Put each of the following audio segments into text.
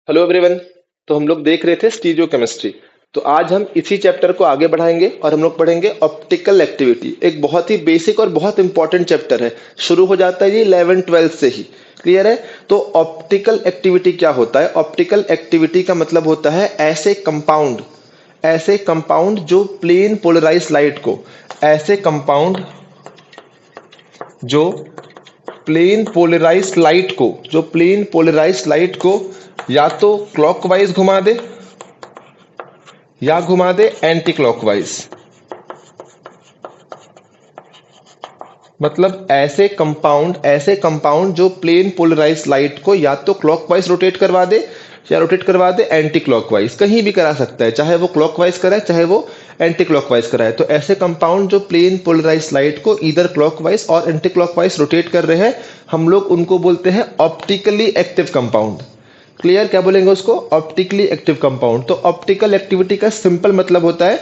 Hello everyone. तो हम लोग देख रहे थे स्टीरियोकेमिस्ट्री। तो आज हम इसी चैप्टर को आगे बढ़ाएंगे और हम लोग पढ़ेंगे ऑप्टिकल एक्टिविटी। एक बहुत ही बेसिक और बहुत इंपॉर्टेंट चैप्टर है। शुरू हो जाता है ये 11th 12th से ही। क्लियर है? तो ऑप्टिकल एक्टिविटी क्या होता है? ऑप्टिकल एक्टिविटी का मतलब होता है ऐसे कंपाउंड जो प्लेन पोलराइज लाइट को ऐसे कंपाउंड जो प्लेन पोलराइज लाइट को या तो क्लॉकवाइज घुमा दे या घुमा दे एंटी क्लॉकवाइज। मतलब ऐसे कंपाउंड जो प्लेन पोलराइज लाइट को या तो क्लॉकवाइज रोटेट करवा दे या रोटेट करवा दे एंटी क्लॉकवाइज। कहीं भी करा सकता है, चाहे वो क्लॉकवाइज कराए चाहे वो एंटी क्लॉकवाइज कराए। तो ऐसे कंपाउंड जो प्लेन पोलराइज लाइट को इधर क्लॉकवाइज और एंटी क्लॉकवाइज रोटेट कर रहे हैं, हम लोग उनको बोलते हैं ऑप्टिकली एक्टिव कंपाउंड। क्लियर? क्या बोलेंगे उसको? Optically active compound. तो ऑप्टिकल एक्टिविटी का सिंपल मतलब होता है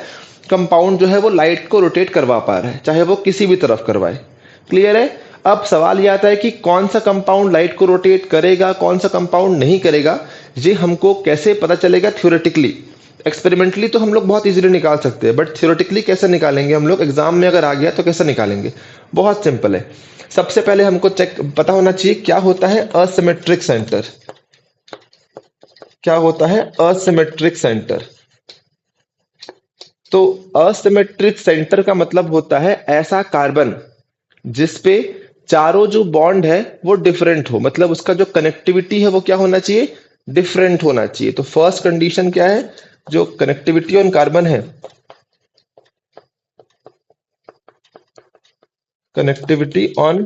कंपाउंड जो है वो लाइट को रोटेट करवा पा रहा है, चाहे वो किसी भी तरफ करवाए। क्लियर है? अब सवाल ये आता है कि कौन सा कंपाउंड लाइट को रोटेट करेगा, कौन सा कंपाउंड नहीं करेगा। ये हमको कैसे पता चलेगा? थ्योरेटिकली। एक्सपेरिमेंटली तो हम लोग बहुत इजीली निकाल सकते हैं, बट थ्योरेटिकली कैसे निकालेंगे हम लोग? एग्जाम में अगर आ गया तो कैसे निकालेंगे? बहुत सिंपल है। सबसे पहले हमको चेक पता होना चाहिए क्या होता है असिमेट्रिक सेंटर। क्या होता है असिमेट्रिक सेंटर? तो असिमेट्रिक सेंटर का मतलब होता है ऐसा कार्बन जिसपे चारों जो बॉन्ड है वो डिफरेंट हो। मतलब उसका जो कनेक्टिविटी है वो क्या होना चाहिए? डिफरेंट होना चाहिए। तो फर्स्ट कंडीशन क्या है? जो कनेक्टिविटी ऑन कार्बन है, connectivity on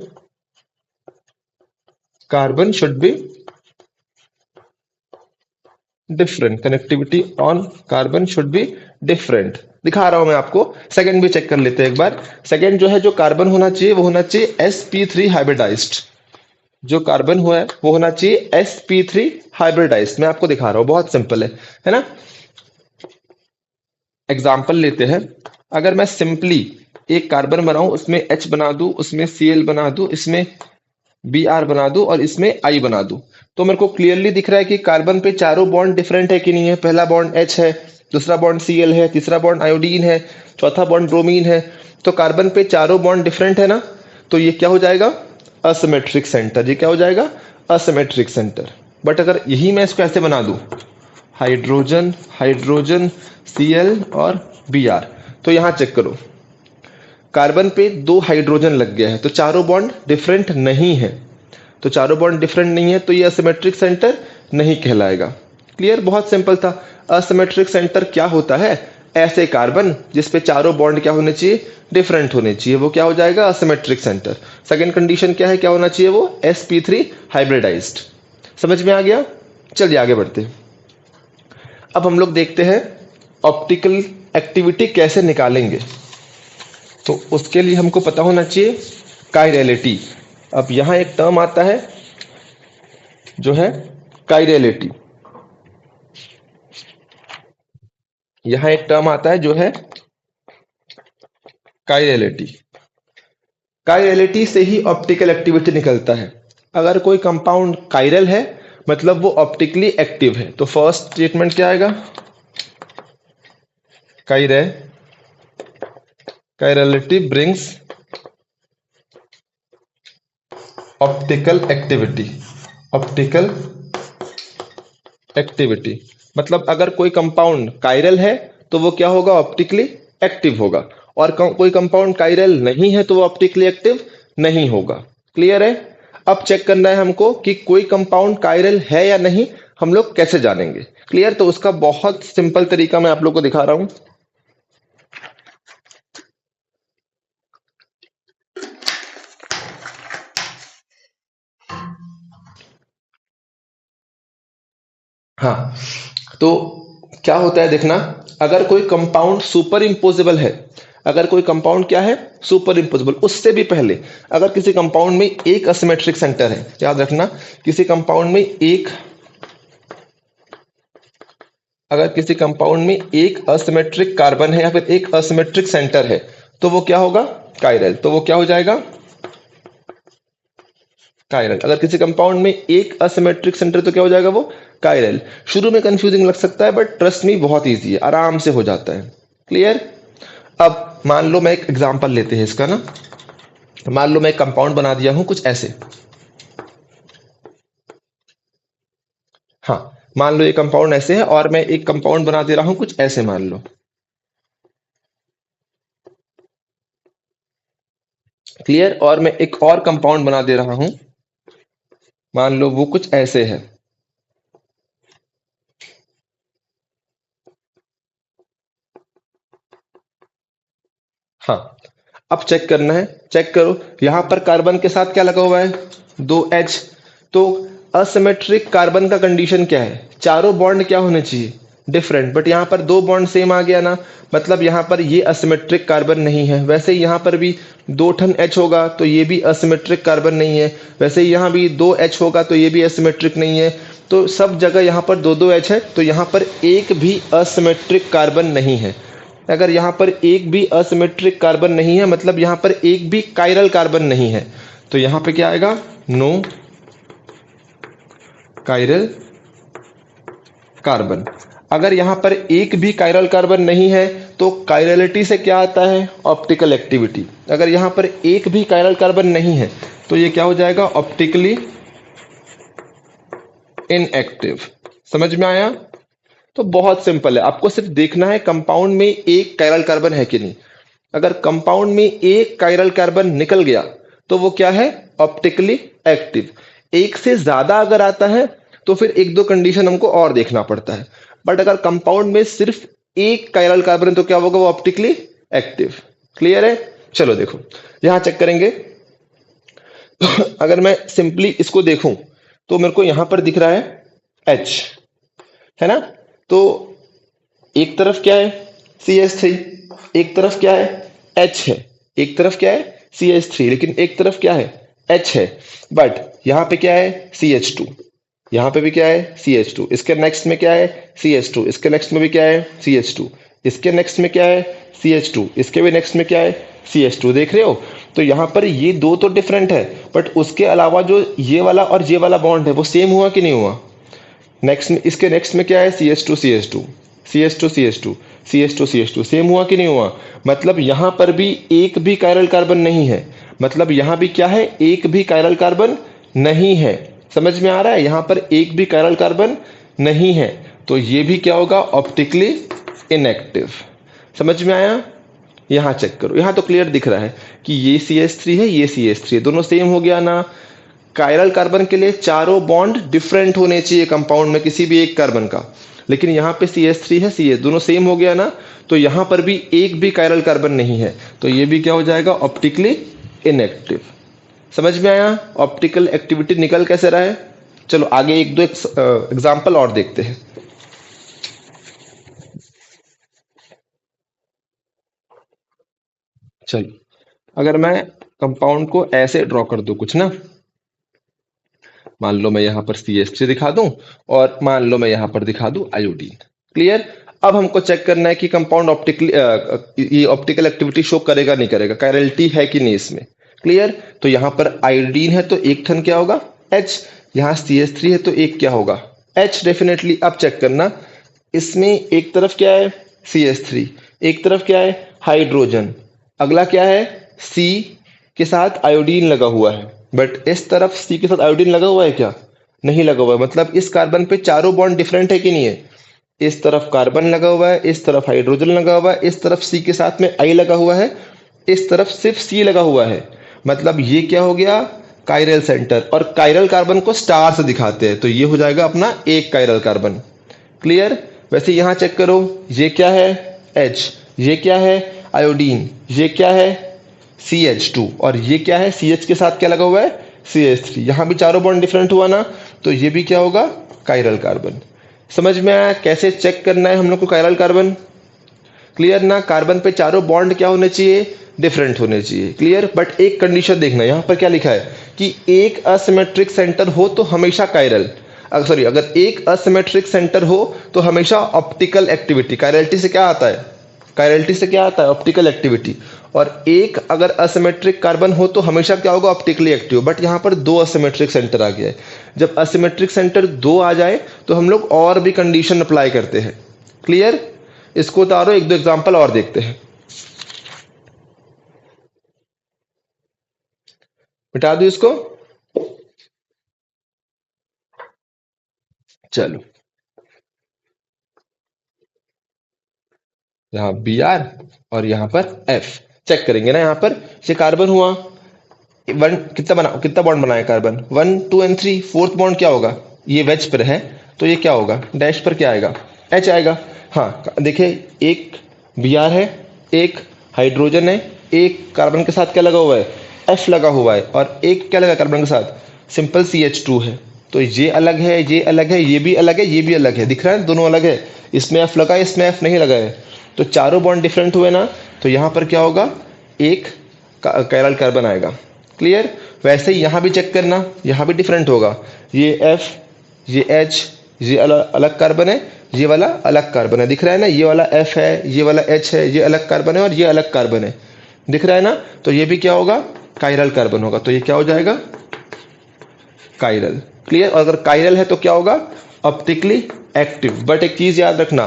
carbon should be different. Connectivity on carbon should be different. दिखा रहा हूं मैं आपको। सेकंड भी चेक कर लेते हैं एक बार। सेकंड जो है, जो कार्बन होना चाहिए वो होना चाहिए sp3 हाइब्रिडाइज्ड। जो कार्बन हुआ है वो होना चाहिए sp3 हाइब्रिडाइज्ड। मैं आपको दिखा रहा हूं, बहुत सिंपल है ना? एग्जाम्पल लेते हैं। अगर मैं सिंपली एक कार्बन बनाऊं, उसमें H बना दूं, उसमें Cl बना दूं, इसमें Br बना दूं और इसमें I बना दूं, तो मेरे को क्लियरली दिख रहा है कि कार्बन पे चारों बॉन्ड डिफरेंट है कि नहीं है। पहला बॉन्ड H है, दूसरा बॉन्ड Cl है, तीसरा बॉन्ड आयोडीन है, चौथा बॉन्ड ब्रोमीन है। तो कार्बन पे चारों बॉन्ड डिफरेंट है ना। तो ये क्या हो जाएगा? Asymmetric centre. ये क्या हो जाएगा? Asymmetric centre. बट अगर यही मैं इसको ऐसे बना दूं, हाइड्रोजन हाइड्रोजन Cl और Br, तो यहां चेक करो, कार्बन पे दो हाइड्रोजन लग गया है तो चारों बॉन्ड डिफरेंट नहीं है। तो चारों बॉन्ड डिफरेंट नहीं है तो ये असिमेट्रिक सेंटर नहीं कहलाएगा। क्लियर? बहुत सिंपल था। असिमेट्रिक सेंटर क्या होता है? ऐसे कार्बन जिस पे चारों बॉन्ड क्या होने चाहिए? डिफरेंट होने चाहिए। वो क्या हो जाएगा? Asymmetric centre. सेकंड कंडीशन क्या है? क्या होना चाहिए? वो sp3 हाइब्रिडाइज्ड। समझ में आ गया? चलिए आगे बढ़ते हैं। अब हम लोग देखते हैं ऑप्टिकल एक्टिविटी कैसे निकालेंगे। तो उसके लिए हमको पता होना चाहिए काइरलिटी। अब यहां एक टर्म आता है जो है काइरलिटी। यहां एक टर्म आता है जो है काइरलिटी। काइरलिटी से ही ऑप्टिकल एक्टिविटी निकलता है। अगर कोई कंपाउंड काइरल है मतलब वो ऑप्टिकली एक्टिव है। तो फर्स्ट स्टेटमेंट क्या आएगा? Chiral chirality brings optical activity. Optical activity मतलब अगर कोई कंपाउंड काइरल है तो वो क्या होगा? ऑप्टिकली एक्टिव होगा। और कोई कंपाउंड काइरल नहीं है तो वो ऑप्टिकली एक्टिव नहीं होगा। क्लियर है? अब चेक करना है हमको कि कोई कंपाउंड काइरल है या नहीं। हम लोग कैसे जानेंगे? क्लियर? तो उसका बहुत सिंपल तरीका मैं आप लोग को दिखा रहा हूं। हाँ, तो क्या होता है देखना। अगर कोई कंपाउंड सुपर इम्पोजिबल है, अगर कोई कंपाउंड क्या है? Super imposable. उससे भी पहले अगर किसी कंपाउंड में एक असिमेट्रिक सेंटर है, याद रखना, किसी कंपाउंड में एक अगर किसी कंपाउंड में एक असिमेट्रिक कार्बन है या फिर एक असिमेट्रिक सेंटर है तो वो क्या होगा? काइरल। तो वो क्या हो जाएगा? कायरल। अगर किसी कंपाउंड में एक असिमेट्रिक सेंटर तो क्या हो जाएगा वो कायरल। शुरू में कंफ्यूजिंग लग सकता है बट ट्रस्ट मी बहुत इजी है, आराम से हो जाता है। क्लियर। अब मान लो मैं एक एग्जांपल लेते हैं इसका ना। मान लो मैं एक कंपाउंड बना दिया हूं कुछ ऐसे। हाँ, मान लो ये कंपाउंड ऐसे है और मैं एक कंपाउंड बना दे रहा हूं कुछ ऐसे, मान लो। क्लियर। और मैं एक और कंपाउंड बना दे रहा हूं, मान लो वो कुछ ऐसे है। हाँ, अब चेक करना है। चेक करो, यहां पर कार्बन के साथ क्या लगा हुआ है, दो एच। तो असिमेट्रिक कार्बन का कंडीशन क्या है, चारों बॉन्ड क्या होने चाहिए, डिफरेंट। बट यहां पर दो बॉन्ड सेम आ गया ना, मतलब यहां पर ये असिमेट्रिक कार्बन नहीं है। वैसे ही यहां पर भी दो ठन एच होगा तो ये भी असिमेट्रिक कार्बन नहीं है। वैसे ही यहां भी दो एच होगा तो ये भी असिमेट्रिक नहीं है। तो सब जगह यहां पर दो दो एच है, तो यहां पर एक भी असिमेट्रिक कार्बन नहीं है। अगर यहां पर एक भी असिमेट्रिक कार्बन नहीं है मतलब यहां पर एक भी कायरल कार्बन नहीं है, तो यहां पे क्या आएगा, नो कायरल कार्बन। अगर यहां पर एक भी कायरल कार्बन नहीं है तो कायरलिटी से क्या आता है, ऑप्टिकल एक्टिविटी। अगर यहां पर एक भी कायरल कार्बन नहीं है तो ये क्या हो जाएगा, ऑप्टिकली इनएक्टिव। समझ में आया। तो बहुत सिंपल है, आपको सिर्फ देखना है कंपाउंड में एक कायरल कार्बन है कि नहीं। अगर कंपाउंड में एक कायरल कार्बन निकल गया तो वो क्या है, ऑप्टिकली एक्टिव। एक से ज्यादा अगर आता है तो फिर एक दो कंडीशन हमको और देखना पड़ता है। बट अगर कंपाउंड में सिर्फ एक कायरल कार्बन है तो क्या होगा, वो ऑप्टिकली एक्टिव। क्लियर है। चलो देखो यहां चेक करेंगे। अगर मैं सिंपली इसको देखूं तो मेरे को यहां पर दिख रहा है H, है ना। तो एक तरफ क्या है, CH3, एक तरफ क्या है, H है। एक तरफ क्या है, CH3, लेकिन एक तरफ क्या है, H है। बट यहाँ पे क्या है, CH2। यहाँ पे भी क्या है, CH2। इसके नेक्स्ट में क्या है, CH2। इसके नेक्स्ट में भी क्या है, CH2। इसके नेक्स्ट में क्या है, CH2। इसके भी नेक्स्ट में क्या है, CH2। देख रहे हो। तो यहाँ पर ये दो तो डिफरेंट है, बट उसके अलावा जो ये वाला और ये वाला बॉन्ड है वो सेम हुआ कि नहीं हुआ। नेक्स्ट में, इसके नेक्स्ट में क्या है, CH2 CH2 CH2 CH2 CH2 CH2, same हुआ कि नहीं हुआ। मतलब यहां पर भी एक भी कायरल कार्बन नहीं है, मतलब यहां भी क्या है, एक भी कायरल कार्बन नहीं है। समझ में आ रहा है, यहां पर एक भी कायरल कार्बन नहीं है, तो ये भी क्या होगा, ऑप्टिकली इनएक्टिव। समझ में आया। यहां चेक करो, यहां तो क्लियर दिख रहा है कि ये CH3 है, ये CH3 है, दोनों सेम हो गया ना। कायरल कार्बन के लिए चारों बॉन्ड डिफरेंट होने चाहिए कंपाउंड में किसी भी एक कार्बन का, लेकिन यहां पे CH3 है, CH दोनों सेम हो गया ना। तो यहां पर भी एक भी कायरल कार्बन नहीं है, तो ये भी क्या हो जाएगा, ऑप्टिकली इनएक्टिव। समझ में आया। ऑप्टिकल एक्टिविटी निकल कैसे रहा है। चलो आगे एक दो एग्जाम्पल और देखते हैं। चलो अगर मैं कंपाउंड को ऐसे ड्रॉ कर दूं कुछ ना, मान लो मैं यहां पर CH3 दिखा दूं और मान लो मैं यहां पर दिखा दूं आयोडीन। क्लियर। अब हमको चेक करना है कि कंपाउंड ऑप्टिकली ये ऑप्टिकल एक्टिविटी शो करेगा नहीं करेगा, कायरलिटी है कि नहीं इसमें। क्लियर। तो यहां पर आयोडीन है तो एक ठन क्या होगा, H। यहां CH3 है तो एक क्या होगा, H डेफिनेटली। अब चेक करना, इसमें एक तरफ क्या है, CH3, एक तरफ क्या है, हाइड्रोजन, अगला क्या है, C के साथ आयोडीन लगा हुआ है। बट इस तरफ C के साथ आयोडीन लगा हुआ है क्या, नहीं लगा हुआ है। मतलब इस कार्बन पे चारों बॉन्ड डिफरेंट है कि नहीं है। इस तरफ कार्बन लगा हुआ है, इस तरफ हाइड्रोजन लगा हुआ है, इस तरफ C के साथ में I लगा हुआ है, इस तरफ सिर्फ C लगा हुआ है। मतलब ये क्या हो गया, कायरल सेंटर। और कायरल कार्बन को स्टार से दिखाते हैं, तो ये हो जाएगा अपना एक कायरल कार्बन। क्लियर। वैसे यहां चेक करो, ये क्या है, H, ये क्या है, आयोडीन, ये क्या है, CH2, और ये क्या है, CH के साथ क्या लगा हुआ है, CH3। यहां भी चारों बॉन्ड डिफरेंट हुआ ना, तो ये भी क्या होगा, कायरल कार्बन। समझ में आया कैसे चेक करना है हम लोग को कायरल कार्बन। क्लियर ना। कार्बन पे चारों बॉन्ड क्या होने चाहिए, डिफरेंट होने चाहिए। क्लियर। बट एक कंडीशन देखना, यहां पर क्या लिखा है कि एक असिमेट्रिक सेंटर हो तो हमेशा कायरल, सॉरी, अगर एक असिमेट्रिक सेंटर हो तो हमेशा ऑप्टिकल एक्टिविटी। कायरलिटी से क्या आता है, कायरलिटी से क्या आता है, ऑप्टिकल एक्टिविटी। और एक अगर असिमेट्रिक कार्बन हो तो हमेशा क्या होगा, ऑप्टिकली एक्टिव। बट यहाँ पर दो असिमेट्रिक सेंटर आ गया है। जब असिमेट्रिक सेंटर दो आ जाए तो हम लोग और भी कंडीशन अप्लाई करते हैं। क्लियर? इसको उतारो, एक दो एग्जांपल और देखते हैं। मिटा दो इसको। चलो, यहाँ बी आर और यहाँ पर एफ चेक करेंगे ना। यहाँ पर ये कार्बन हुआ, वन कितना बॉन्ड बनाया कार्बन, 1 2 एंड 3। फोर्थ बॉन्ड क्या होगा, ये वेज पर है तो ये क्या होगा, डैश पर क्या आएगा, एच आएगा। हाँ देखिए, एक बी आर है, एक हाइड्रोजन है, एक कार्बन के साथ क्या लगा हुआ है, एफ लगा हुआ है, और एक क्या लगा कार्बन के साथ, सिंपल CH2 है। तो ये अलग है, ये अलग है, ये भी अलग है, ये भी अलग है। दिख रहा है दोनों अलग है। इसमें एफ लगा है, इसमें एफ नहीं लगा है, तो चारों बॉन्ड डिफरेंट हुए ना। तो यहाँ पर क्या होगा, एक कायरल कार्बन आएगा। क्लियर? वैसे ही यहाँ भी चेक करना, यहाँ भी डिफरेंट होगा। ये एफ, ये एच, ये अलग कार्बन है, ये वाला अलग कार्बन है। दिख रहा है ना, ये वाला एफ है, ये वाला एच है, ये अलग कार्बन है और ये अलग कार्बन है। दिख रहा है ना। तो ये भी क्या होगा, कायरल कार्बन होगा। तो ये क्या हो जाएगा, कायरल। क्लियर? और अगर कायरल है तो क्या होगा, ऑप्टिकली एक्टिव। बट एक चीज याद रखना,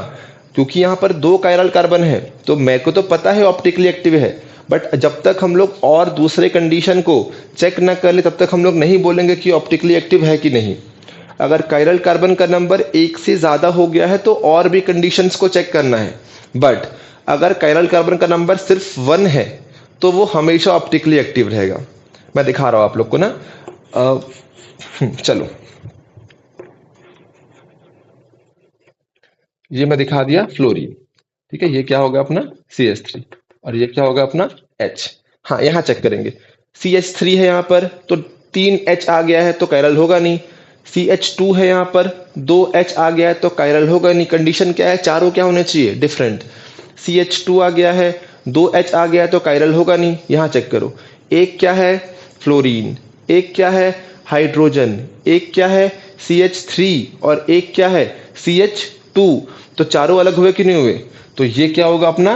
क्योंकि यहाँ पर दो कायरल कार्बन है तो मेरे को तो पता है ऑप्टिकली एक्टिव है, बट जब तक हम लोग और दूसरे कंडीशन को चेक ना कर ले तब तक हम लोग नहीं बोलेंगे कि ऑप्टिकली एक्टिव है कि नहीं। अगर कायरल कार्बन का नंबर एक से ज़्यादा हो गया है तो और भी कंडीशंस को चेक करना है। बट अगर कायरल कार्बन का नंबर सिर्फ 1 है तो वो हमेशा ऑप्टिकली एक्टिव रहेगा। मैं दिखा रहा हूँ आप लोग को ना। चलो, ये मैं दिखा दिया फ्लोरीन। ठीक है, ये क्या होगा अपना CH3 और ये क्या होगा अपना H। हाँ, यहाँ चेक करेंगे, CH3 है यहाँ पर तो 3 H आ गया है तो कायरल होगा नहीं। CH2 है यहाँ पर, 2 H आ गया है तो कायरल होगा नहीं। कंडीशन क्या है, चारों क्या होने चाहिए, डिफरेंट। CH2 आ गया है, 2 H आ गया है तो कायरल होगा नहीं। यहाँ चेक करो, एक क्या है फ्लोरीन, एक क्या है हाइड्रोजन, एक क्या है CH3 और एक क्या है CH2। तो चारों अलग हुए कि नहीं हुए। तो ये क्या होगा अपना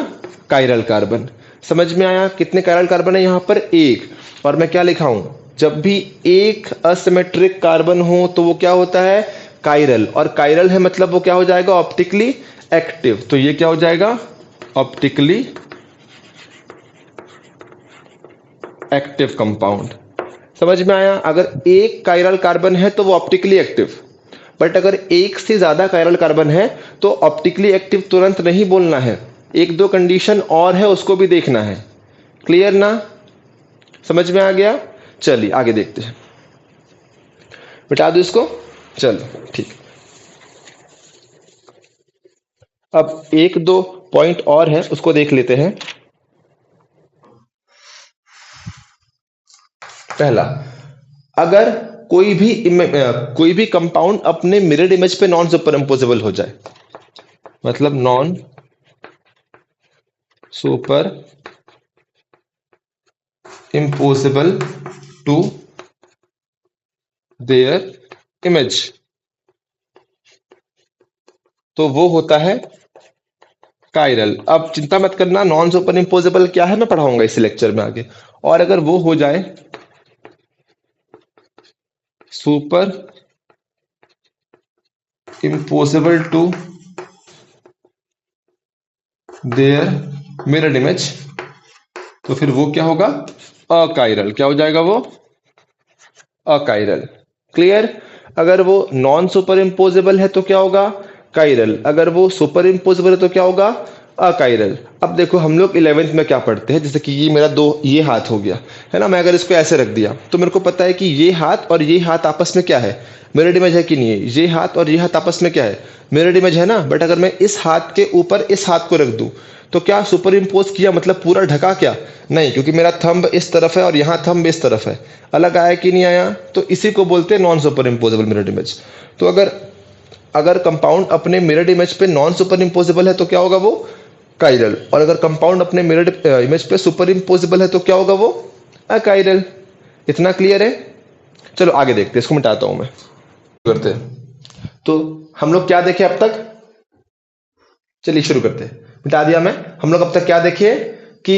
कायरल कार्बन। समझ में आया? कितने कायरल कार्बन है यहाँ पर, एक। और मैं क्या लिखा हूं, जब भी एक असिमेट्रिक कार्बन हो तो वो क्या होता है, कायरल। और कायरल है मतलब वो क्या हो जाएगा, ऑप्टिकली एक्टिव। तो ये क्या हो जाएगा, ऑप्टिकली एक्टिव कंपाउंड। समझ में आया? अगर एक कायरल कार्बन है तो वो ऑप्टिकली एक्टिव, बट अगर एक से ज्यादा कायरल कार्बन है तो ऑप्टिकली एक्टिव तुरंत नहीं बोलना है, एक दो कंडीशन और है उसको भी देखना है। क्लियर ना? समझ में आ गया? चलिए आगे देखते हैं। मिटा दो इसको। चलो ठीक। अब एक दो पॉइंट और है उसको देख लेते हैं। पहला, अगर कोई भी कंपाउंड अपने मिरर इमेज पे नॉन सुपर इम्पोजेबल हो जाए, मतलब non superimposable to their image, तो वो होता है कायरल। अब चिंता मत करना, नॉन सुपर इम्पोजेबल क्या है मैं पढ़ाऊंगा इस लेक्चर में आगे। और अगर वो हो जाए superimposable to their mirror image, तो फिर वो क्या होगा, अकायरल। क्या हो जाएगा वो, अकायरल। क्लियर? अगर वो नॉन सुपर इम्पोजेबल है तो क्या होगा, कायरल। अगर वो सुपर इम्पोजेबल है तो क्या होगा, अकायरल। अब देखो हम लोग 11th में क्या पढ़ते हैं, जैसे कि ये मेरा ये हाथ हो गया है ना, मैं अगर इसको ऐसे रख दिया तो मेरे को पता है कि ये हाथ और ये हाथ आपस में क्या है, मिरर इमेज है कि नहीं है। ये हाथ और ये हाथ आपस में क्या है, मिरर इमेज है ना। बट अगर मैं इस हाथ के ऊपर इस हाथ को रख दूं तो क्या सुपर इम्पोज किया, मतलब पूरा ढका क्या, नहीं, क्योंकि मेरा थंब इस तरफ है और यहाँ थंब इस तरफ है। अलग आया कि नहीं आया, तो इसी को बोलते हैं non super imposable mirror image. तो अगर कंपाउंड अपने मिरर इमेज पे नॉन सुपर इम्पोजेबल है तो क्या होगा वो, कायरल। और अगर कंपाउंड अपने मिरर इमेज पे सुपर इम्पोजेबल है तो क्या होगा वो, अकायरल। इतना क्लियर है? चलो आगे देखते हैं, इसको मिटाता हूं मैं। करते हैं। तो हम लोग क्या देखे अब तक, चलिए शुरू करते हैं। मिटा दिया मैं। हम लोग अब तक क्या देखे कि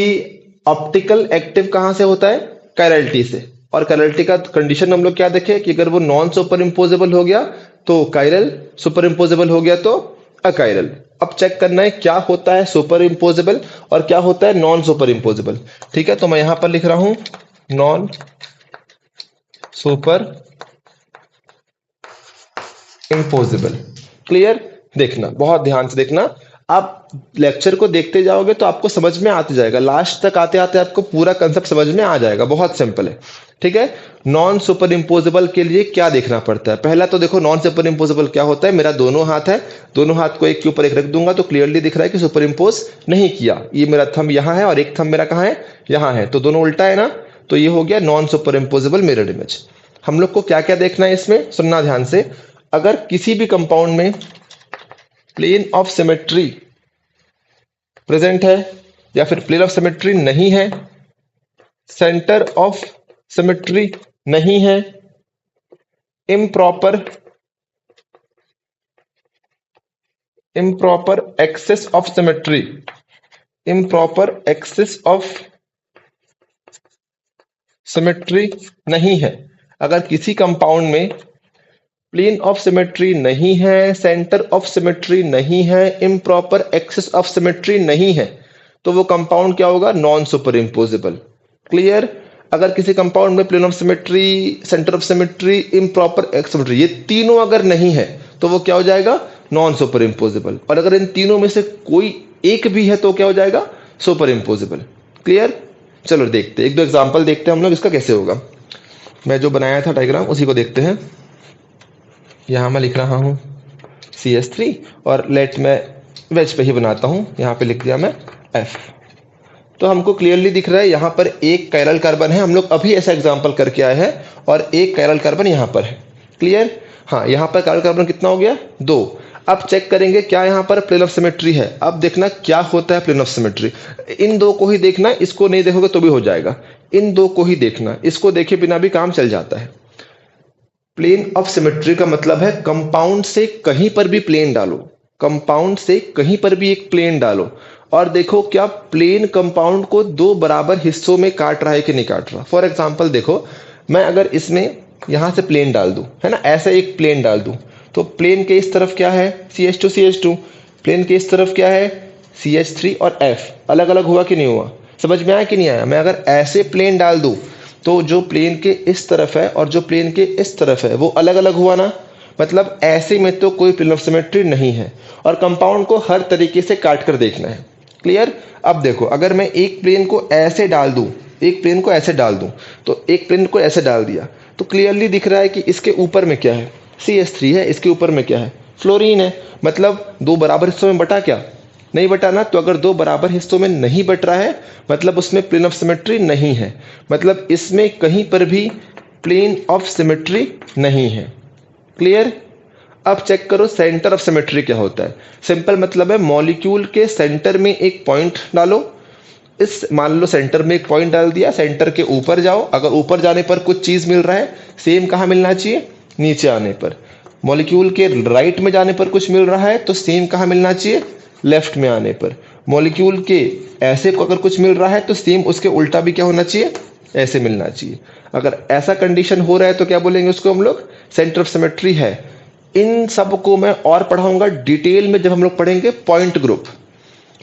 ऑप्टिकल एक्टिव कहां से होता है? कायरलिटी से। और कायरलिटी का कंडीशन हम लोग क्या देखे कि अगर वो नॉन सुपर इम्पोजेबल हो गया तो कायरल, सुपर इम्पोजेबल हो गया तो अकायरल। अब चेक करना है क्या होता है सुपर इम्पोजेबल और क्या होता है नॉन सुपर इम्पोजेबल। ठीक है, तो मैं यहां पर लिख रहा हूं नॉन सुपर इम्पोजेबल। क्लियर? देखना, बहुत ध्यान से देखना। आप लेक्चर को देखते जाओगे तो आपको समझ में आते जाएगा, लास्ट तक आते आते आपको पूरा कंसेप्ट समझ में आ जाएगा। बहुत सिंपल है। ठीक है, नॉन सुपर इम्पोजेबल के लिए क्या देखना पड़ता है? पहला तो देखो नॉन सुपर इम्पोजेबल क्या होता है। मेरा दोनों हाथ है, दोनों हाथ को एक के ऊपर एक रख दूंगा तो क्लियरली दिख रहा है कि सुपर इम्पोज नहीं किया। ये मेरा थंब यहाँ है और एक थंब मेरा कहाँ है? यहाँ है, तो दोनों उल्टा है ना, तो ये हो गया non super imposable mirror image. हम लोग को क्या क्या देखना है इसमें, सुनना ध्यान से। अगर किसी भी कंपाउंड में प्लेन ऑफ सिमेट्री प्रेजेंट है या फिर प्लेन ऑफ सिमेट्री नहीं है, सेंटर ऑफ सिमेट्री नहीं है, improper axis of symmetry, improper axis of symmetry नहीं है। अगर किसी कंपाउंड में प्लेन ऑफ सिमेट्री नहीं है, सेंटर ऑफ सिमेट्री नहीं है, इम्प्रॉपर एक्सेस ऑफ सिमेट्री नहीं है, तो वो कंपाउंड क्या होगा? Non superimposable. क्लियर? अगर किसी कंपाउंड में plane of symmetry, centre of symmetry, improper axis symmetry, ये तीनों अगर नहीं है तो वो क्या हो जाएगा? Non super imposable. और अगर इन तीनों में से कोई एक भी है तो क्या हो जाएगा? Super imposable. क्लियर? चलो देखते, एक दो एग्जाम्पल देखते हैं हम लोग इसका कैसे होगा। मैं जो बनाया था डायग्राम उसी को देखते हैं। यहाँ मैं लिख रहा हूँ CH3 और लेट मैं वेज पे ही बनाता हूँ, यहाँ पे लिख दिया मैं F। तो हमको क्लियरली दिख रहा है यहाँ पर एक कायरल कार्बन है, हम लोग अभी ऐसा एग्जांपल करके आए हैं, और एक कायरल कार्बन यहाँ पर है। क्लियर? हाँ, यहाँ पर कायरल कार्बन कितना हो गया? 2। अब चेक करेंगे क्या यहाँ पर प्लेन ऑफ सिमेट्री है। अब देखना क्या होता है प्लेन ऑफ सिमेट्री। इन दो को ही देखना, इसको नहीं देखोगे तो भी हो जाएगा। इन दो को ही देखना, इसको देखे बिना भी काम चल जाता है। प्लेन ऑफ सिमेट्री का मतलब है कंपाउंड से कहीं पर भी प्लेन डालो, कंपाउंड से कहीं पर भी एक प्लेन डालो और देखो क्या प्लेन कंपाउंड को दो बराबर हिस्सों में काट रहा है कि नहीं काट रहा। फॉर एग्जांपल देखो, मैं अगर इसमें यहां से प्लेन डाल दूं, है ना, ऐसे एक प्लेन डाल दूं, तो प्लेन के इस तरफ क्या है? CH2 CH2, प्लेन के इस तरफ क्या है? CH3 और F। अलग अलग हुआ कि नहीं हुआ? समझ में आया कि नहीं आया? मैं अगर ऐसे प्लेन डाल दूं तो जो प्लेन के इस तरफ है और जो प्लेन के इस तरफ है वो अलग अलग हुआ ना, मतलब ऐसे में तो कोई प्लेन ऑफ सिमेट्री नहीं है। और कंपाउंड को हर तरीके से काट कर देखना है। क्लियर? अब देखो, अगर मैं एक प्लेन को ऐसे डाल दूं, एक प्लेन को ऐसे डाल दूं, तो एक प्लेन को ऐसे डाल दिया तो क्लियरली दिख रहा है कि इसके ऊपर में क्या है? CH3 है, इसके ऊपर में क्या है? फ्लोरीन है। मतलब दो बराबर हिस्सों में बटा क्या? नहीं बटा ना। तो अगर दो बराबर हिस्सों में नहीं बट रहा है मतलब उसमें प्लेन ऑफ सिमेट्री नहीं है, मतलब इसमें कहीं पर भी प्लेन ऑफ सिमेट्री नहीं है। क्लियर? अब चेक करो सेंटर ऑफ सिमेट्री क्या होता है। सिंपल मतलब है मॉलिक्यूल के सेंटर में एक पॉइंट डालो। इस मान लो सेंटर में एक पॉइंट डाल दिया, सेंटर के ऊपर जाओ, अगर ऊपर जाने पर कुछ चीज मिल रहा है, सेम कहाँ मिलना चाहिए? नीचे आने पर। मॉलिक्यूल के राइट में जाने पर कुछ मिल रहा है तो सेम कहाँ मिलना चाहिए? लेफ्ट में आने पर। मॉलिक्यूल के ऐसे को अगर कुछ मिल रहा है तो सेम उसके उल्टा भी क्या होना चाहिए? ऐसे मिलना चाहिए। अगर ऐसा कंडीशन हो रहा है तो क्या बोलेंगे उसको हम लोग? सेंटर ऑफ सिमेट्री है। इन सब को मैं और पढ़ाऊंगा डिटेल में जब हम लोग पढ़ेंगे पॉइंट ग्रुप,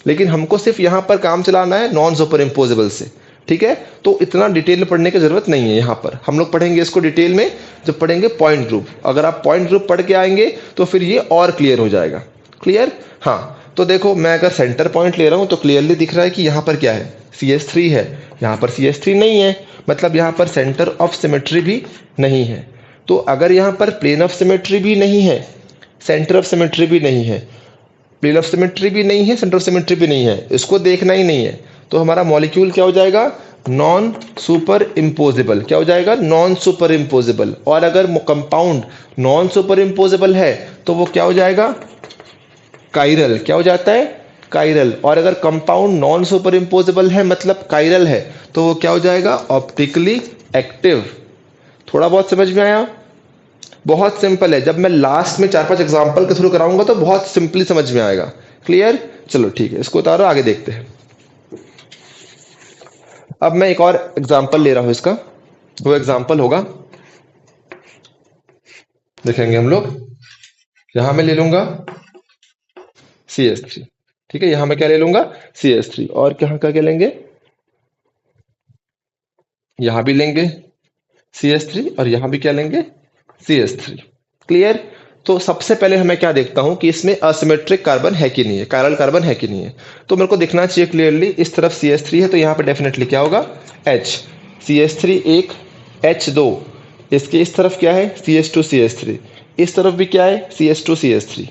लेकिन हमको सिर्फ यहां पर काम चलाना है नॉन सुपर इम्पोजेबल से। ठीक है, तो इतना डिटेल में पढ़ने की जरूरत नहीं है। यहां पर हम लोग पढ़ेंगे इसको डिटेल में जब पढ़ेंगे पॉइंट ग्रुप। अगर आप पॉइंट ग्रुप पढ़ के आएंगे तो फिर ये और क्लियर हो जाएगा। क्लियर? हाँ, तो देखो मैं अगर सेंटर पॉइंट ले रहा हूं तो क्लियरली दिख रहा है कि यहां पर क्या है? CH3 है, यहां पर CH3 नहीं है, मतलब यहां पर सेंटर ऑफ सिमेट्री भी नहीं है। तो अगर यहां पर प्लेन ऑफ सिमेट्री भी नहीं है, सेंटर ऑफ सिमेट्री भी नहीं है, प्लेन ऑफ सिमेट्री भी नहीं है, सेंटर ऑफ सिमेट्री भी नहीं है, इसको देखना ही नहीं है, तो हमारा मॉलिक्यूल क्या हो जाएगा? Non super imposable. क्या हो जाएगा? Non super imposable. और अगर कंपाउंड नॉन सुपर इम्पोजेबल है तो वो क्या हो जाएगा? कायरल। क्या हो जाता है? कायरल। और अगर कंपाउंड नॉन सुपर इम्पोजेबल है मतलब कायरल है तो वो क्या हो जाएगा? Optically active. थोड़ा बहुत समझ में आया? बहुत सिंपल है। जब मैं लास्ट में 4-5 एग्जांपल के थ्रू कराऊंगा तो बहुत सिंपली समझ में आएगा। क्लियर? चलो ठीक है, इसको उतारो, आगे देखते हैं। अब मैं एक और एग्जांपल ले रहा हूं इसका। वो एग्जांपल होगा, देखेंगे हम लोग। यहां मैं ले लूंगा CH3। ठीक है, यहां मैं क्या ले लूंगा CH3, और कहां का क्या लेंगे, यहां भी लेंगे CH3 और यहां भी क्या लेंगे CH3। क्लियर। तो सबसे पहले हमें क्या देखता हूं कि इसमें असिमेट्रिक कार्बन है कि नहीं है, कायरल कार्बन है कि नहीं है। तो मेरे को दिखना चाहिए क्लियरली, इस तरफ CH3 है तो यहां पे डेफिनेटली क्या होगा H, CH3 एक, H2। इसके इस तरफ क्या है CH2 CH3, इस तरफ भी क्या है CH2 CH3,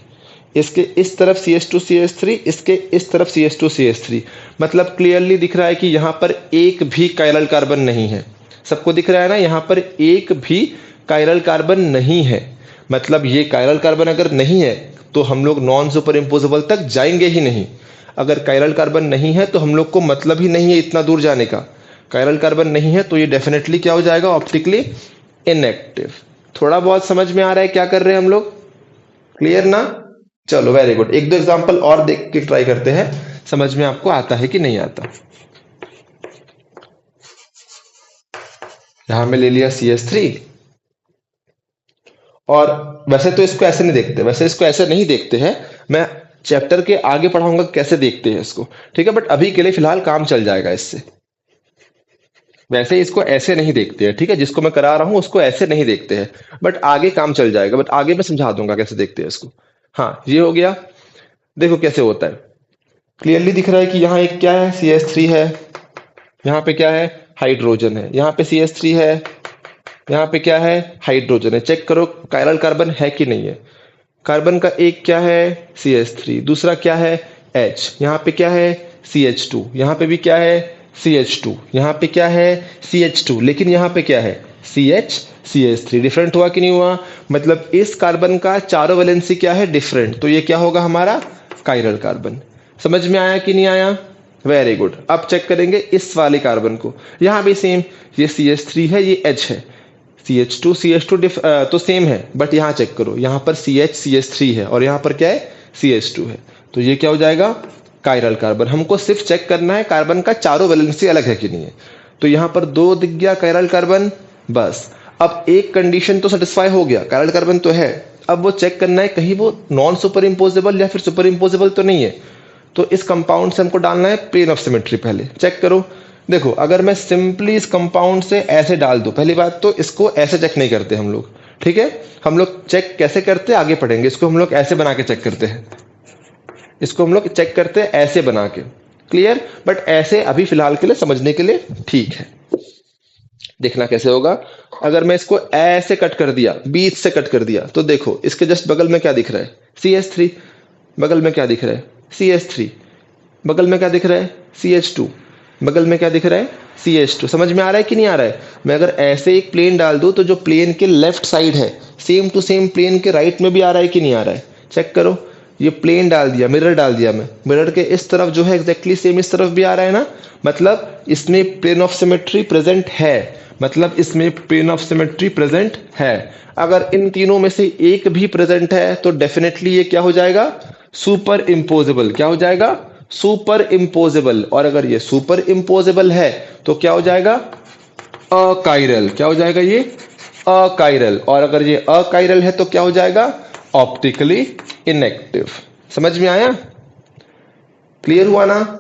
इसके इस तरफ CH2 CH3, इसके इस तरफ CH2 CH3। मतलब क्लियरली दिख रहा है कि यहां पर एक भी कायरल कार्बन नहीं है। सबको दिख रहा है ना, यहां पर एक भी कायरल कार्बन नहीं है। मतलब ये कायरल कार्बन अगर नहीं है तो हम लोग नॉन सुपर इम्पोजेबल तक जाएंगे ही नहीं। अगर कायरल कार्बन नहीं है तो हम लोग को मतलब ही नहीं है इतना दूर जाने का। कायरल कार्बन नहीं है तो ये डेफिनेटली क्या हो जाएगा, ऑप्टिकली इनएक्टिव। थोड़ा बहुत समझ में आ रहा है क्या कर रहे हैं हम लोग, क्लियर ना। चलो वेरी गुड, एक दो एग्जांपल और देख के ट्राई करते हैं, समझ में आपको आता है कि नहीं आता। यहां में ले लिया CH3, और वैसे तो इसको ऐसे नहीं देखते, वैसे इसको ऐसे नहीं देखते हैं, मैं चैप्टर के आगे पढ़ाऊंगा कैसे देखते हैं इसको। ठीक है, बट अभी के लिए फिलहाल काम चल जाएगा इससे। वैसे इसको ऐसे नहीं देखते हैं, ठीक है, जिसको मैं करा रहा हूं उसको ऐसे नहीं देखते हैं, बट आगे काम चल जाएगा, बट आगे मैं समझा दूंगा कैसे देखते हैं इसको। हाँ, ये हो गया। देखो कैसे होता है, क्लियरली दिख रहा है कि यहाँ एक क्या है CH3 है, यहाँ पे क्या है हाइड्रोजन है, यहाँ पे CH3 है, यहाँ पे क्या है हाइड्रोजन है। चेक करो कायरल कार्बन है कि नहीं है। कार्बन का एक क्या है CH3, दूसरा क्या है H, यहाँ पे क्या है CH2, यहाँ पे भी क्या है CH2, यहाँ पे क्या है CH2, लेकिन यहाँ पे क्या है CH CH3। डिफरेंट हुआ कि नहीं हुआ, मतलब इस कार्बन का चारों वैलेंसी क्या है डिफरेंट, तो ये क्या होगा हमारा कायरल कार्बन। समझ में आया कि नहीं आया, वेरी गुड। अब चेक करेंगे इस वाले कार्बन को, यहाँ भी सेम, ये CH3 है ये H है, CH2 CH2 तो सेम है, बट यहाँ चेक करो, यहाँ पर CH CH3 है और यहाँ पर क्या है CH2 है, तो ये क्या हो जाएगा कायरल कार्बन। हमको सिर्फ चेक करना है कार्बन का चारों वैलेंसी अलग है कि नहीं है। तो यहाँ पर दो दिख गया कायरल कार्बन, बस। अब एक कंडीशन तो सेटिस्फाई हो गया, कायरल कार्बन तो है। अब वो चेक करना है कहीं वो नॉन सुपर इम्पोजेबल या फिर सुपर इम्पोजेबल तो नहीं है। तो इस कंपाउंड से हमको डालना है प्लेन ऑफ सिमेट्री। पहले चेक करो, देखो अगर मैं सिंपली इस कंपाउंड से ऐसे डाल दूं, पहली बात तो इसको ऐसे चेक नहीं करते हम लोग, ठीक है। हम लोग चेक कैसे करते हैं आगे पढ़ेंगे, इसको हम लोग ऐसे बना के चेक करते हैं, इसको हम लोग चेक करते हैं ऐसे बना के, क्लियर। बट ऐसे अभी फिलहाल के लिए समझने के लिए ठीक है। देखना कैसे होगा, अगर मैं इसको ऐसे कट कर दिया, बीच से कट कर दिया, तो देखो इसके जस्ट बगल में क्या दिख रहा है CH3, बगल में क्या दिख रहा है CH3, बगल में क्या दिख रहा है CH2, बगल में क्या दिख रहा है CH2। समझ में आ रहा है कि नहीं आ रहा है। मैं अगर ऐसे एक प्लेन डाल दूं तो जो प्लेन के लेफ्ट साइड है सेम टू सेम प्लेन के राइट में भी आ रहा है कि नहीं आ रहा है। चेक करो, ये प्लेन डाल दिया, मिरर डाल दिया, मैं मिरर के इस तरफ जो है एग्जैक्टली सेम इस तरफ भी आ रहा है ना, मतलब इसमें प्लेन ऑफ सिमेट्री प्रेजेंट है, मतलब इसमें प्लेन ऑफ सिमेट्री प्रेजेंट है। अगर इन तीनों में से एक भी प्रेजेंट है तो डेफिनेटली ये क्या हो जाएगा सुपर इम्पोजेबल। क्या हो जाएगा सुपर इम्पोजेबल। और अगर ये सुपर इम्पोजेबल है तो क्या हो जाएगा अकाइरल। क्या हो जाएगा ये अकाइरल। और अगर ये अकाइरल है तो क्या हो जाएगा ऑप्टिकली इनएक्टिव। समझ में आया, क्लियर हुआ ना।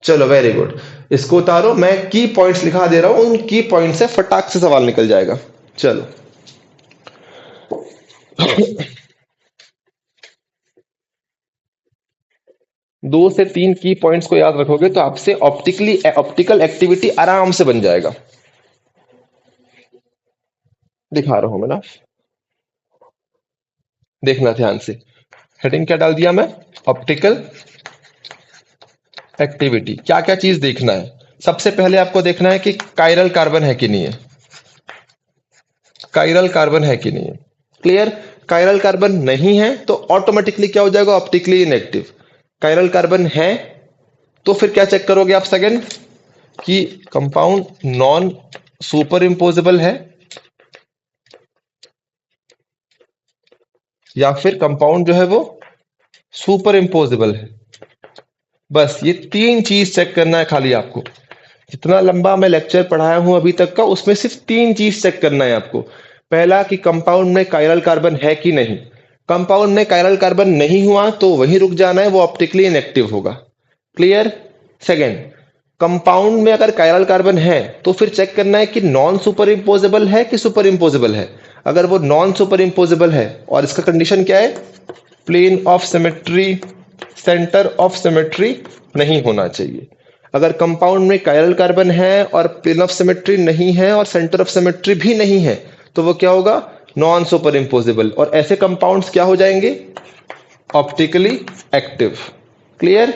चलो वेरी गुड, इसको उतारो, मैं की पॉइंट्स लिखा दे रहा हूं, उन की पॉइंट से फटाक से सवाल निकल जाएगा। चलो दो से तीन की पॉइंट्स को याद रखोगे तो आपसे ऑप्टिकल एक्टिविटी आराम से बन जाएगा। दिखा रहा हूं मैं ना, देखना ध्यान से। हेडिंग क्या डाल दिया मैं, ऑप्टिकल एक्टिविटी। क्या क्या चीज देखना है, सबसे पहले आपको देखना है कि कायरल कार्बन है कि नहीं है, कायरल कार्बन है कि नहीं है, क्लियर। कायरल कार्बन नहीं है तो ऑटोमेटिकली क्या हो जाएगा ऑप्टिकली इनएक्टिव। कायरल कार्बन है तो फिर क्या चेक करोगे आप सेकंड, कि कंपाउंड नॉन सुपर इम्पोजेबल है या फिर कंपाउंड जो है वो सुपर इम्पोजेबल है। बस ये तीन चीज चेक करना है खाली आपको, जितना लंबा मैं लेक्चर पढ़ाया हूं अभी तक का, उसमें सिर्फ तीन चीज चेक करना है आपको। पहला कि कंपाउंड में कायरल कार्बन है कि नहीं। कंपाउंड में कायरल कार्बन नहीं हुआ तो वहीं रुक जाना है, वो ऑप्टिकली इनएक्टिव होगा। क्लियर। सेकेंड, कंपाउंड में अगर कायरल कार्बन है तो फिर चेक करना है कि नॉन सुपर इम्पोजेबल है कि सुपर इम्पोजेबल है। अगर वो नॉन सुपर इम्पोजेबल है, और इसका कंडीशन क्या है, plane of symmetry, centre of symmetry नहीं होना चाहिए। अगर कंपाउंड में कायरल कार्बन है और प्लेन ऑफ सिमेट्री नहीं है और सेंटर ऑफ सिमेट्री भी नहीं है, तो वो क्या होगा, नॉन सुपर इम्पोजेबल। और ऐसे कंपाउंड्स क्या हो जाएंगे, ऑप्टिकली एक्टिव। क्लियर।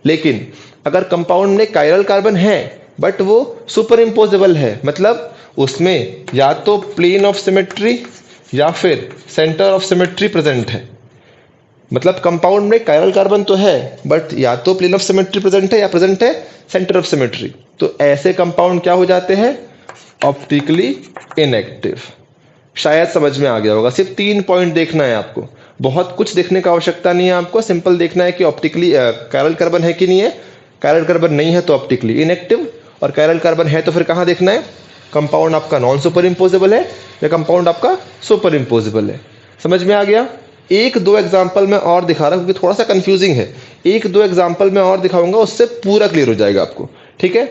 लेकिन अगर कंपाउंड में कायरल कार्बन है बट वो सुपर इम्पोजेबल है, मतलब उसमें या तो प्लेन ऑफ सिमेट्री या फिर सेंटर ऑफ सिमेट्री प्रेजेंट है, मतलब कंपाउंड में कायरल कार्बन तो है बट या तो प्लेन ऑफ सिमेट्री प्रेजेंट है या प्रेजेंट है सेंटर ऑफ सिमेट्री, तो ऐसे कंपाउंड क्या हो जाते हैं, ऑप्टिकली इनएक्टिव। शायद समझ में आ गया होगा। सिर्फ तीन पॉइंट देखना है आपको, बहुत कुछ देखने का आवश्यकता नहीं है आपको। सिंपल देखना है कि ऑप्टिकली कायरल कार्बन है कि नहीं है। कायरल कार्बन नहीं है तो ऑप्टिकली इनएक्टिव, और कायरल कार्बन है तो फिर कहाँ देखना है, कंपाउंड आपका नॉन सुपर इम्पोजेबल है या कंपाउंड आपका सुपर इम्पोजेबल है। समझ में आ गया। एक दो एग्जाम्पल मैं और दिखा रहा हूं क्योंकि थोड़ा सा कंफ्यूजिंग है। एक दो एग्जाम्पल मैं और दिखाऊंगा, उससे पूरा क्लियर हो जाएगा आपको। ठीक है,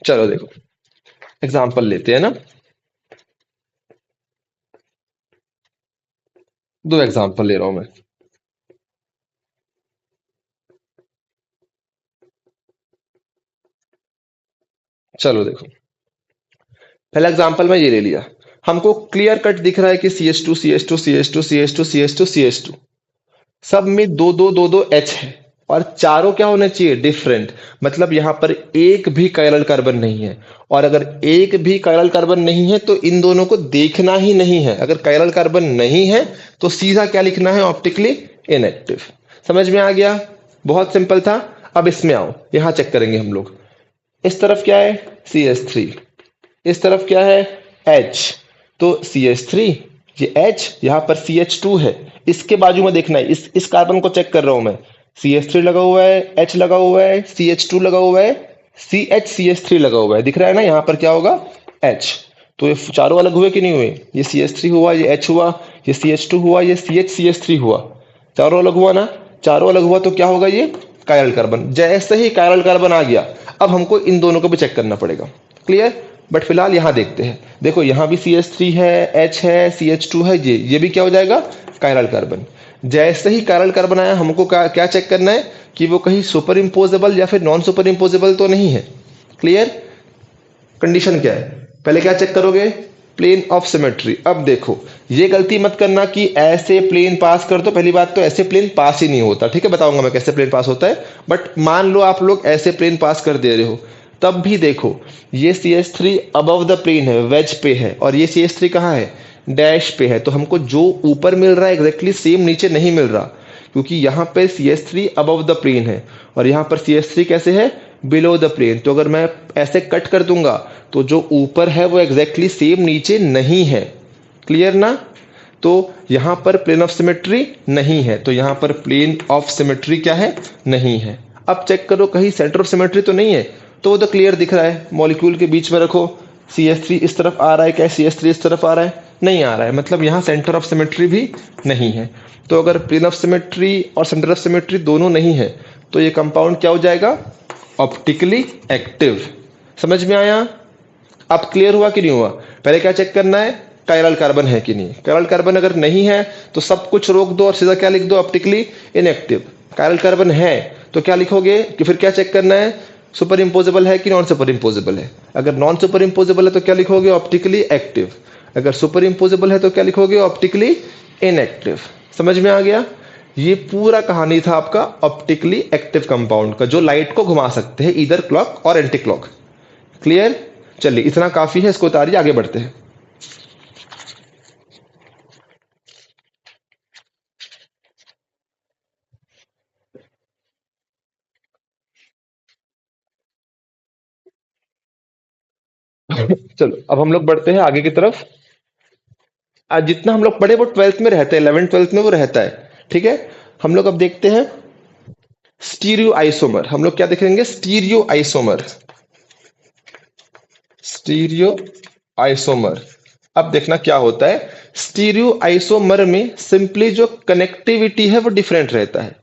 चलो देखो एग्जाम्पल लेते हैं ना। दो एग्जाम्पल ले रहा हूं मैं। चलो देखो, पहला एग्जाम्पल मैं ये ले लिया। हमको क्लियर कट दिख रहा है कि C H two C H two C H two C H two C H two C H two, सब में दो दो एच है, और चारों क्या होने चाहिए, डिफरेंट। मतलब यहां पर एक भी कायरल कार्बन नहीं है, और अगर एक भी कायरल कार्बन नहीं है तो इन दोनों को देखना ही नहीं है। अगर कायरल कार्बन नहीं है तो सीधा क्या लिखना है, ऑप्टिकली इनएक्टिव। समझ में आ गया, बहुत सिंपल था। अब इसमें आओ, यहां चेक करेंगे हम लोग। इस तरफ क्या है, सी एच थ्री, इस तरफ क्या है, H। तो CH3, ये H, यहां पर CH2 है। इसके बाजू में देखना है, इस कार्बन को चेक कर रहा हूं मैं। CH3 लगा हुआ है, H लगा हुआ है, CH2 लगा हुआ है, CH लगा हुआ है। दिख रहा है ना, यहां पर क्या होगा, H। तो ये चारों अलग हुए कि नहीं हुए, ये CH3 हुआ, ये H हुआ, ये CH2 हुआ, ये CH हुआ। चारों अलग हुआ ना, चारों अलग हुआ तो क्या होगा, ये कायरल कार्बन। जैसे ही कायरल कार्बन आ गया, अब हमको इन दोनों को भी चेक करना पड़ेगा। क्लियर। बट फिलहाल यहां देखते हैं। देखो यहां भी CH3 है, H है, CH2 है, ये भी क्या हो जाएगा, कायरल कार्बन। जैसे ही कायरल कार्बन आया, हमको क्या चेक करना है कि वो कहीं सुपर इम्पोजेबल या फिर नॉन सुपर इम्पोजेबल तो नहीं है। क्लियर। कंडीशन क्या है, पहले क्या चेक करोगे, प्लेन ऑफ सिमेट्री। अब देखो ये गलती मत करना कि ऐसे प्लेन पास कर दो। पहली बात तो ऐसे प्लेन पास ही नहीं होता, ठीक है, बताऊंगा मैं कैसे प्लेन पास होता है। बट मान लो आप लोग ऐसे प्लेन पास कर दे रहे हो, तब भी देखो ये CH3 अबव द प्लेन है, वेज पे है, और ये CH3 कहाँ है, डैश पे है। तो हमको जो ऊपर मिल रहा है एग्जैक्टली सेम नीचे नहीं मिल रहा, क्योंकि यहाँ पे CH3 अबव द प्लेन है और यहाँ पर CH3 कैसे है, बिलो द प्लेन। तो अगर मैं ऐसे कट कर दूंगा तो जो ऊपर है वो एग्जैक्टली सेम नीचे नहीं है। क्लियर ना। तो यहां पर प्लेन ऑफ सिमेट्री नहीं है, तो यहां पर प्लेन ऑफ सिमेट्री क्या है, नहीं है। अब चेक करो कहीं सेंटर ऑफ सिमेट्री तो नहीं है, तो वो तो क्लियर दिख रहा है, मॉलिक्यूल के बीच में रखो। CH3 इस तरफ आ रहा है क्या, CH3 इस तरफ आ रहा है, नहीं आ रहा है, मतलब यहां सेंटर ऑफ सिमेट्री भी नहीं है। तो अगर प्लेन ऑफ सिमेट्री और सेंटर ऑफ सिमेट्री दोनों नहीं है, तो ये कंपाउंड क्या हो जाएगा, ऑप्टिकली एक्टिव। समझ में आया। अब क्लियर हुआ कि नहीं हुआ। पहले क्या चेक करना है, कायरल कार्बन है कि नहीं। कायरल कार्बन अगर नहीं है तो सब कुछ रोक दो और सीधा क्या लिख दो, ऑप्टिकली इनएक्टिव। कायरल कार्बन है तो क्या लिखोगे कि फिर क्या चेक करना है, सुपर इम्पोजेबल है कि नॉन सुपर इम्पोजेबल है। अगर नॉन सुपर इम्पोजेबल है तो क्या लिखोगे, ऑप्टिकली एक्टिव। अगर सुपर इम्पोजेबल है तो क्या लिखोगे, ऑप्टिकली इनएक्टिव। समझ में आ गया। ये पूरा कहानी था आपका ऑप्टिकली एक्टिव कंपाउंड का, जो लाइट को घुमा सकते हैं इधर क्लॉक और एंटी क्लॉक। क्लियर। चलिए इतना काफी है, इसको उतारिए, आगे बढ़ते हैं। चलो अब हम लोग बढ़ते हैं आगे की तरफ। आज जितना हम लोग पढ़े वो ट्वेल्थ में रहता है, 11th 12th में वो रहता है। ठीक है, हम लोग अब देखते हैं स्टीरियो आइसोमर, हम लोग क्या देखेंगे? Stereo isomer, stereo isomer. अब देखना क्या होता है, स्टीरियो आइसोमर में सिंपली जो कनेक्टिविटी है वो डिफरेंट रहता है।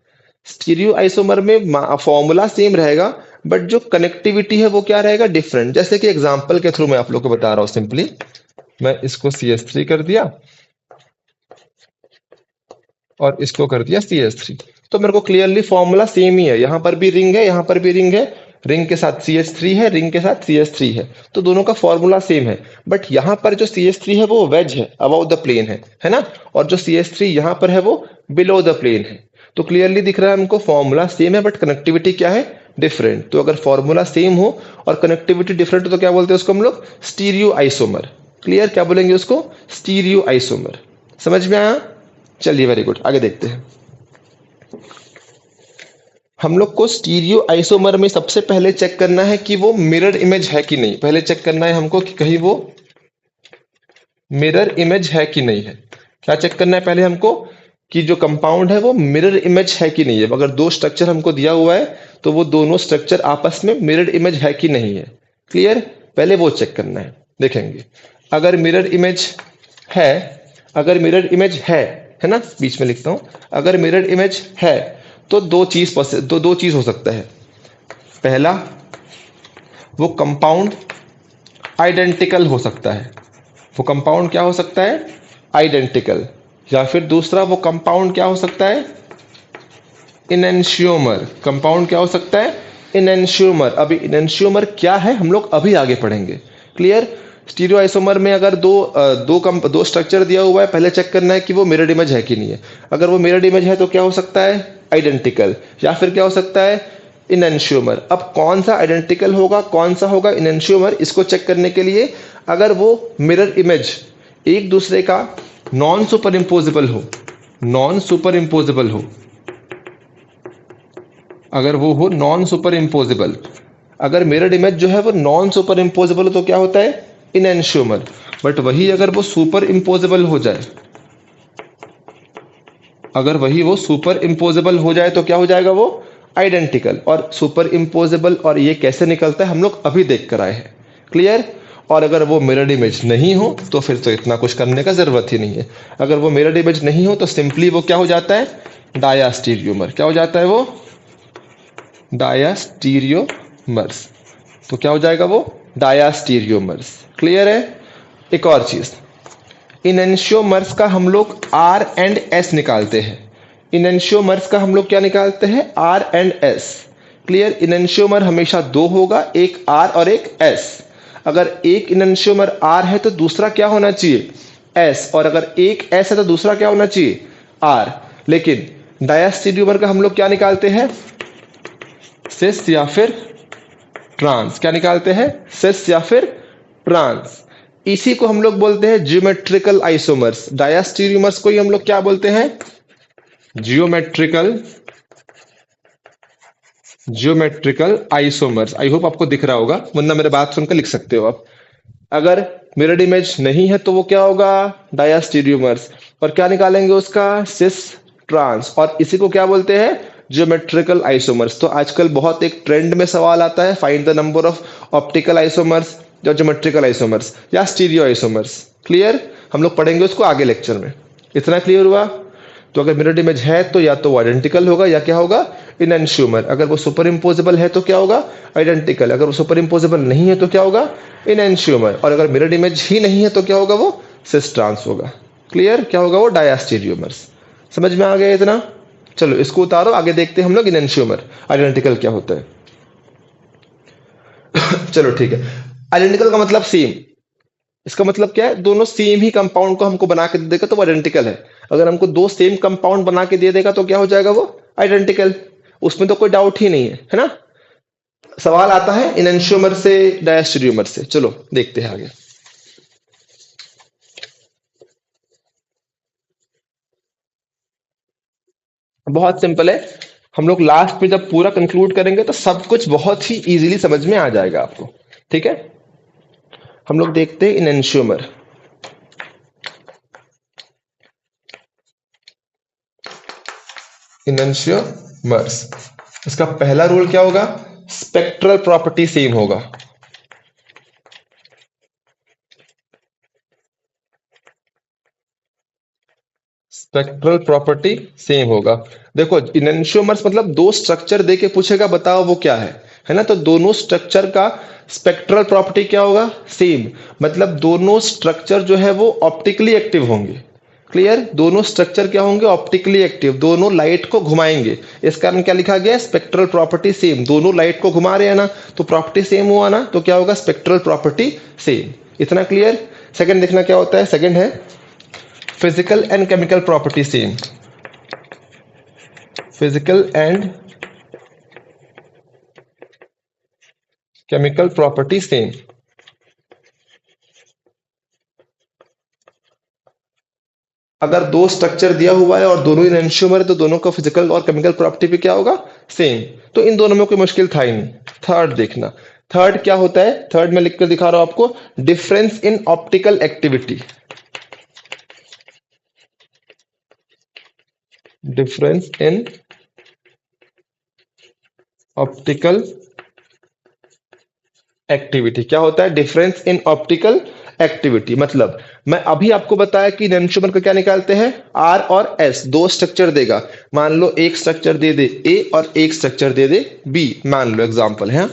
स्टीरियो आइसोमर में फॉर्मूला सेम रहेगा, बट जो कनेक्टिविटी है वो क्या रहेगा? डिफरेंट। जैसे कि एग्जांपल के थ्रू मैं आप लोग को बता रहा हूं। सिंपली मैं इसको CH3 कर दिया और इसको कर दिया CH3, तो मेरे को क्लियरली फॉर्मूला सेम ही है। यहां पर भी रिंग है, यहां पर भी रिंग है, रिंग के साथ CH3 है, रिंग के साथ CH3 है, तो दोनों का फॉर्मूला सेम है। बट यहां पर जो CH3 है वो वेज है, अबव द प्लेन है ना? और जो CH3 यहां पर है वो बिलो द प्लेन है। तो क्लियरली दिख रहा है हमको फॉर्मूला सेम है, बट कनेक्टिविटी क्या है? डिफरेंट। तो अगर फॉर्मूला सेम हो और कनेक्टिविटी डिफरेंट हो तो क्या बोलते हैं उसको हम लोग? Stereo isomer. क्लियर? क्या बोलेंगे उसको? Stereo isomer. समझ में आया? चलिए, वेरी गुड, आगे देखते हैं। हम लोग को स्टीरियो आइसोमर में सबसे पहले चेक करना है कि वो मिरर इमेज है कि नहीं। पहले चेक करना है हमको कि कहीं वो मिरर इमेज है कि नहीं है। क्या चेक करना है पहले हमको? कि जो कंपाउंड है वो मिरर इमेज है कि नहीं है। अगर दो स्ट्रक्चर हमको दिया हुआ है तो वो दोनों स्ट्रक्चर आपस में मिरर इमेज है कि नहीं है। क्लियर? पहले वो चेक करना है। देखेंगे अगर मिरर इमेज है, अगर मिरर इमेज है ना, बीच में लिखता हूं, अगर मिरर इमेज है तो दो चीज हो सकता है। पहला, वो कंपाउंड आइडेंटिकल हो सकता है। वो कंपाउंड क्या हो सकता है? आइडेंटिकल। या फिर दूसरा, वो कंपाउंड क्या हो सकता है? इनेंशियोमर। कंपाउंड क्या हो सकता है? इनेंशियोमर। अभी इनेंशियोमर क्या है हम लोग अभी आगे पढ़ेंगे। क्लियर? स्टीरियो आइसोमर में अगर दो स्ट्रक्चर दिया हुआ है, पहले चेक करना है कि वो मिरर इमेज है कि नहीं है। अगर वो मिरर इमेज है तो क्या हो सकता है? आइडेंटिकल। या फिर क्या हो सकता है? इनेंशियोमर। अब कौन सा आइडेंटिकल होगा, कौन सा होगा इनेंशियोमर, इसको चेक करने के लिए अगर वो मिरर इमेज एक दूसरे का नॉन सुपर इम्पोजिबल हो, नॉन सुपर इम्पोजिबल हो, अगर वो हो नॉन सुपर इम्पोजिबल, अगर मिरर इमेज जो है वो नॉन सुपर इम्पोजिबल हो तो क्या होता है? इनेंशियोमर। बट वही अगर वो सुपर इम्पोजिबल हो जाए, अगर वही वो सुपर इम्पोजिबल हो जाए तो क्या हो जाएगा? वो आइडेंटिकल। और सुपर इम्पोजिबल और ये कैसे निकलता है हम लोग अभी देख कर आए हैं। क्लियर? और अगर वो मिरर इमेज नहीं हो तो फिर तो इतना कुछ करने का जरूरत ही नहीं है। अगर वो मिरर इमेज नहीं हो तो सिंपली वो क्या हो जाता है? डायास्टीरियोमर। क्या हो जाता है वो? डायास्टीरियोमर्स। तो क्या हो जाएगा वो? डायास्टीरियोमर्स। क्लियर है? एक और चीज, इनेंशियोमर्स का हम लोग आर एंड एस निकालते हैं। इनेंशियोमर्स का हम लोग क्या निकालते हैं? R and S. Clear? Enantiomer हमेशा दो होगा, एक आर और एक एस। अगर एक इनेंशियोमर आर है तो दूसरा क्या होना चाहिए? एस। और अगर एक एस है तो दूसरा क्या होना चाहिए? आर। लेकिन डायास्टीरियोमर का हम लोग क्या निकालते हैं? सिस या फिर ट्रांस। क्या निकालते हैं? सिस या फिर ट्रांस। इसी को हम लोग बोलते हैं जियोमेट्रिकल आइसोमर्स। डायास्टीरियोमर्स को ही हम लोग क्या बोलते हैं? Geometrical, geometrical isomers. I hope आपको दिख रहा होगा, वरना मेरे बात सुनकर लिख सकते हो आप। अगर मिरर इमेज नहीं है तो वो क्या होगा? डायास्टीरियोमर्स। और क्या निकालेंगे उसका? Cis trans. और इसी को क्या बोलते हैं? Geometrical isomers. तो आजकल बहुत एक ट्रेंड में सवाल आता है, find the number of optical isomers या ज्योमेट्रिकल आइसोमर्स या स्टीरियो आइसोमर्स। क्लियर? हम लोग पढ़ेंगे उसको आगे लेक्चर में। इतना क्लियर हुआ? तो अगर मिरर इमेज है तो या तो वो आइडेंटिकल होगा या क्या होगा? इनेंशियोमर। अगर वो सुपर इम्पोजिबल है तो क्या होगा? आइडेंटिकल। अगर वो सुपर इम्पोजिबल नहीं है तो क्या होगा? इनेंशियोमर। और अगर मिरर इमेज ही नहीं है तो क्या होगा? वो सिस ट्रांस होगा। क्लियर? क्या होगा? वो डायास्टीरियोमर्स। समझ में आ गया इतना? चलो इसको उतारो, आगे देखते हैं हम लोग इनेंशियोमर आइडेंटिकल क्या होता है। चलो ठीक है। आइडेंटिकल का मतलब सेम। इसका मतलब क्या है? दोनों सेम ही कंपाउंड को हमको बना के दे देगा तो वो आइडेंटिकल है। अगर हमको दो सेम कंपाउंड बना के दे देगा तो क्या हो जाएगा? वो आइडेंटिकल। उसमें तो कोई डाउट ही नहीं है ना? सवाल आता है इनेंशियोमर से, डायस्टेरियोमर से। चलो देखते हैं आगे। बहुत सिंपल है। हम लोग लास्ट में जब पूरा कंक्लूड करेंगे तो सब कुछ बहुत ही इजीली समझ में आ जाएगा आपको। ठीक है? हम लोग देखते हैं इनेंशियोमर। इनेंशियोमर्स। इसका पहला रूल क्या होगा? स्पेक्ट्रल प्रॉपर्टी सेम होगा। स्पेक्ट्रल प्रॉपर्टी सेम होगा। देखो इनएंशियोमर्स मतलब दो स्ट्रक्चर दे के पूछेगा बताओ वो क्या है ना? तो दोनों स्ट्रक्चर का स्पेक्ट्रल प्रॉपर्टी क्या होगा? सेम। मतलब दोनों स्ट्रक्चर जो है वो ऑप्टिकली एक्टिव होंगे। क्लियर? दोनों स्ट्रक्चर क्या होंगे? ऑप्टिकली एक्टिव, दोनों लाइट को घुमाएंगे। इस कारण क्या लिखा गया? Spectral property same. दोनों लाइट को घुमा रहे हैं ना, तो प्रॉपर्टी सेम हुआ ना, तो क्या होगा? Spectral property same. इतना क्लियर? सेकंड देखना क्या होता है। सेकंड है physical and chemical property same. Physical and chemical property same. अगर दो स्ट्रक्चर दिया हुआ है और दोनों इनएंशियोमर है तो दोनों का फिजिकल और केमिकल प्रॉपर्टी भी क्या होगा? सेम। तो इन दोनों में कोई मुश्किल था ही नहीं। थर्ड देखना, थर्ड क्या होता है? थर्ड में लिख कर दिखा रहा हूं आपको, difference in optical activity. Difference in optical activity क्या होता है? Difference in optical activity. मतलब मैं अभी आपको बताया कि इनएंशियोमर का क्या निकालते हैं? आर और एस, दो स्ट्रक्चर देगा। मान लो एक स्ट्रक्चर दे दे ए और एक स्ट्रक्चर दे दे बी, मान लो एग्जांपल है।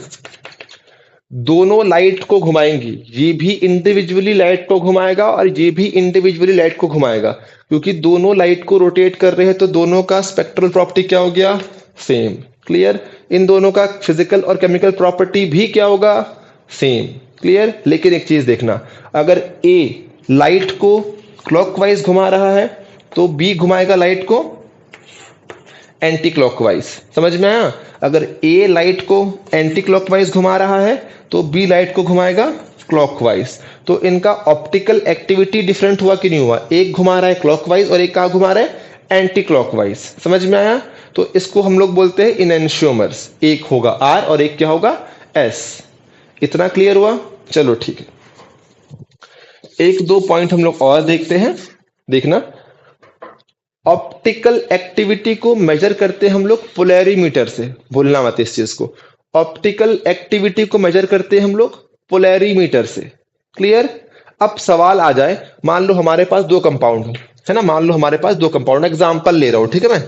दोनों लाइट को घुमाएंगी, ये भी इंडिविजुअली लाइट को घुमाएगा और ये भी इंडिविजुअली लाइट को घुमाएगा। क्योंकि दोनों लाइट को रोटेट कर रहे हैं तो दोनों का स्पेक्ट्रल प्रॉपर्टी क्या हो गया? सेम। क्लियर? इन दोनों का फिजिकल और केमिकल प्रॉपर्टी भी क्या होगा? सेम। क्लियर? लेकिन एक चीज देखना, अगर ए लाइट को क्लॉकवाइज घुमा रहा है तो बी घुमाएगा लाइट को एंटी क्लॉकवाइज। समझ में आया? अगर ए लाइट को एंटी क्लॉकवाइज घुमा रहा है तो बी लाइट को घुमाएगा क्लॉकवाइज। तो इनका ऑप्टिकल एक्टिविटी डिफरेंट हुआ कि नहीं हुआ? एक घुमा रहा है क्लॉकवाइज और एक कहाँ घुमा रहा है? Anti clockwise. समझ में आया? तो इसको हम लोग बोलते हैं इनएंशियोमर्स। एक होगा आर और एक क्या होगा? एस। इतना क्लियर हुआ? चलो ठीक है, एक दो पॉइंट हम लोग और देखते हैं। देखना, ऑप्टिकल एक्टिविटी को मेजर करते हैं हम लोग पोलैरीमीटर से। भूलना मत इस चीज को। ऑप्टिकल एक्टिविटी को मेजर करते हैं हम लोग पोलैरीमीटर से। क्लियर? अब सवाल आ जाए, मान लो हमारे पास दो कंपाउंड है ना, मान लो हमारे पास दो कंपाउंड, एग्जांपल ले रहा हूं, ठीक है?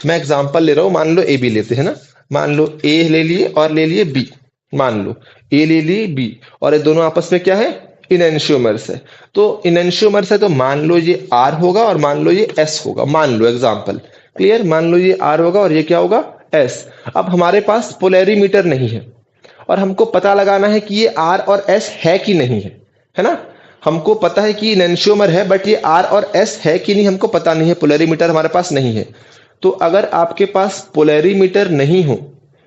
मैं एग्जांपल ले रहा हूं, मान लो ए बी लेते हैं ना। मान लो ए ले लिए और ले लिए बी। मान लो ए ले लिए बी और ये दोनों आपस में क्या है? इनएंशियोमर्स है। तो इनएंशियोमर्स है तो मान लो ये आर होगा और मान लो ये एस होगा। मान लो एग्जांपल। क्लियर? मान लो ये आर होगा और ये क्या होगा? एस। अब हमारे पास पोलैरीमीटर नहीं है और हमको पता लगाना है कि ये आर और एस है कि नहीं है ना? हमको पता है कि इनएंशियोमर है बट ये आर और एस है कि नहीं हमको पता नहीं है, पोलैरीमीटर हमारे पास नहीं है। तो अगर आपके पास पोलैरीमीटर नहीं हो,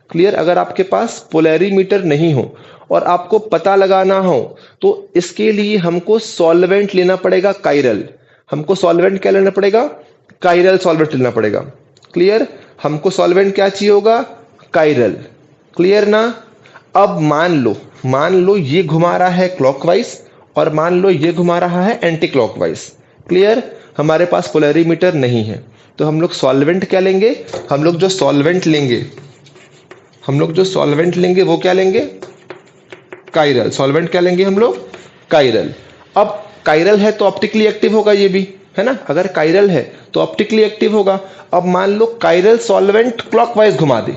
क्लियर, अगर आपके पास पोलैरीमीटर नहीं हो और आपको पता लगाना हो तो इसके लिए हमको सॉल्वेंट लेना पड़ेगा, काइरल। हमको सॉल्वेंट क्या लेना पड़ेगा? काइरल सॉल्वेंट लेना पड़ेगा। क्लियर? हमको सॉल्वेंट क्या चाहिए होगा? काइरल। क्लियर ना? अब मान लो ये घुमा रहा है क्लॉकवाइज और मान लो ये घुमा रहा है एंटी क्लॉकवाइज। क्लियर? हमारे पास पोलैरीमीटर नहीं है तो हम लोग सॉल्वेंट क्या लेंगे? हम लोग जो सॉल्वेंट लेंगे वो क्या लेंगे? काइरल। सॉल्वेंट क्या लेंगे हम लोग? काइरल। अब काइरल है तो ऑप्टिकली एक्टिव होगा ये भी, है ना? अगर काइरल है तो ऑप्टिकली एक्टिव होगा। अब मान लो काइरल सॉल्वेंट क्लॉकवाइज घुमा दे,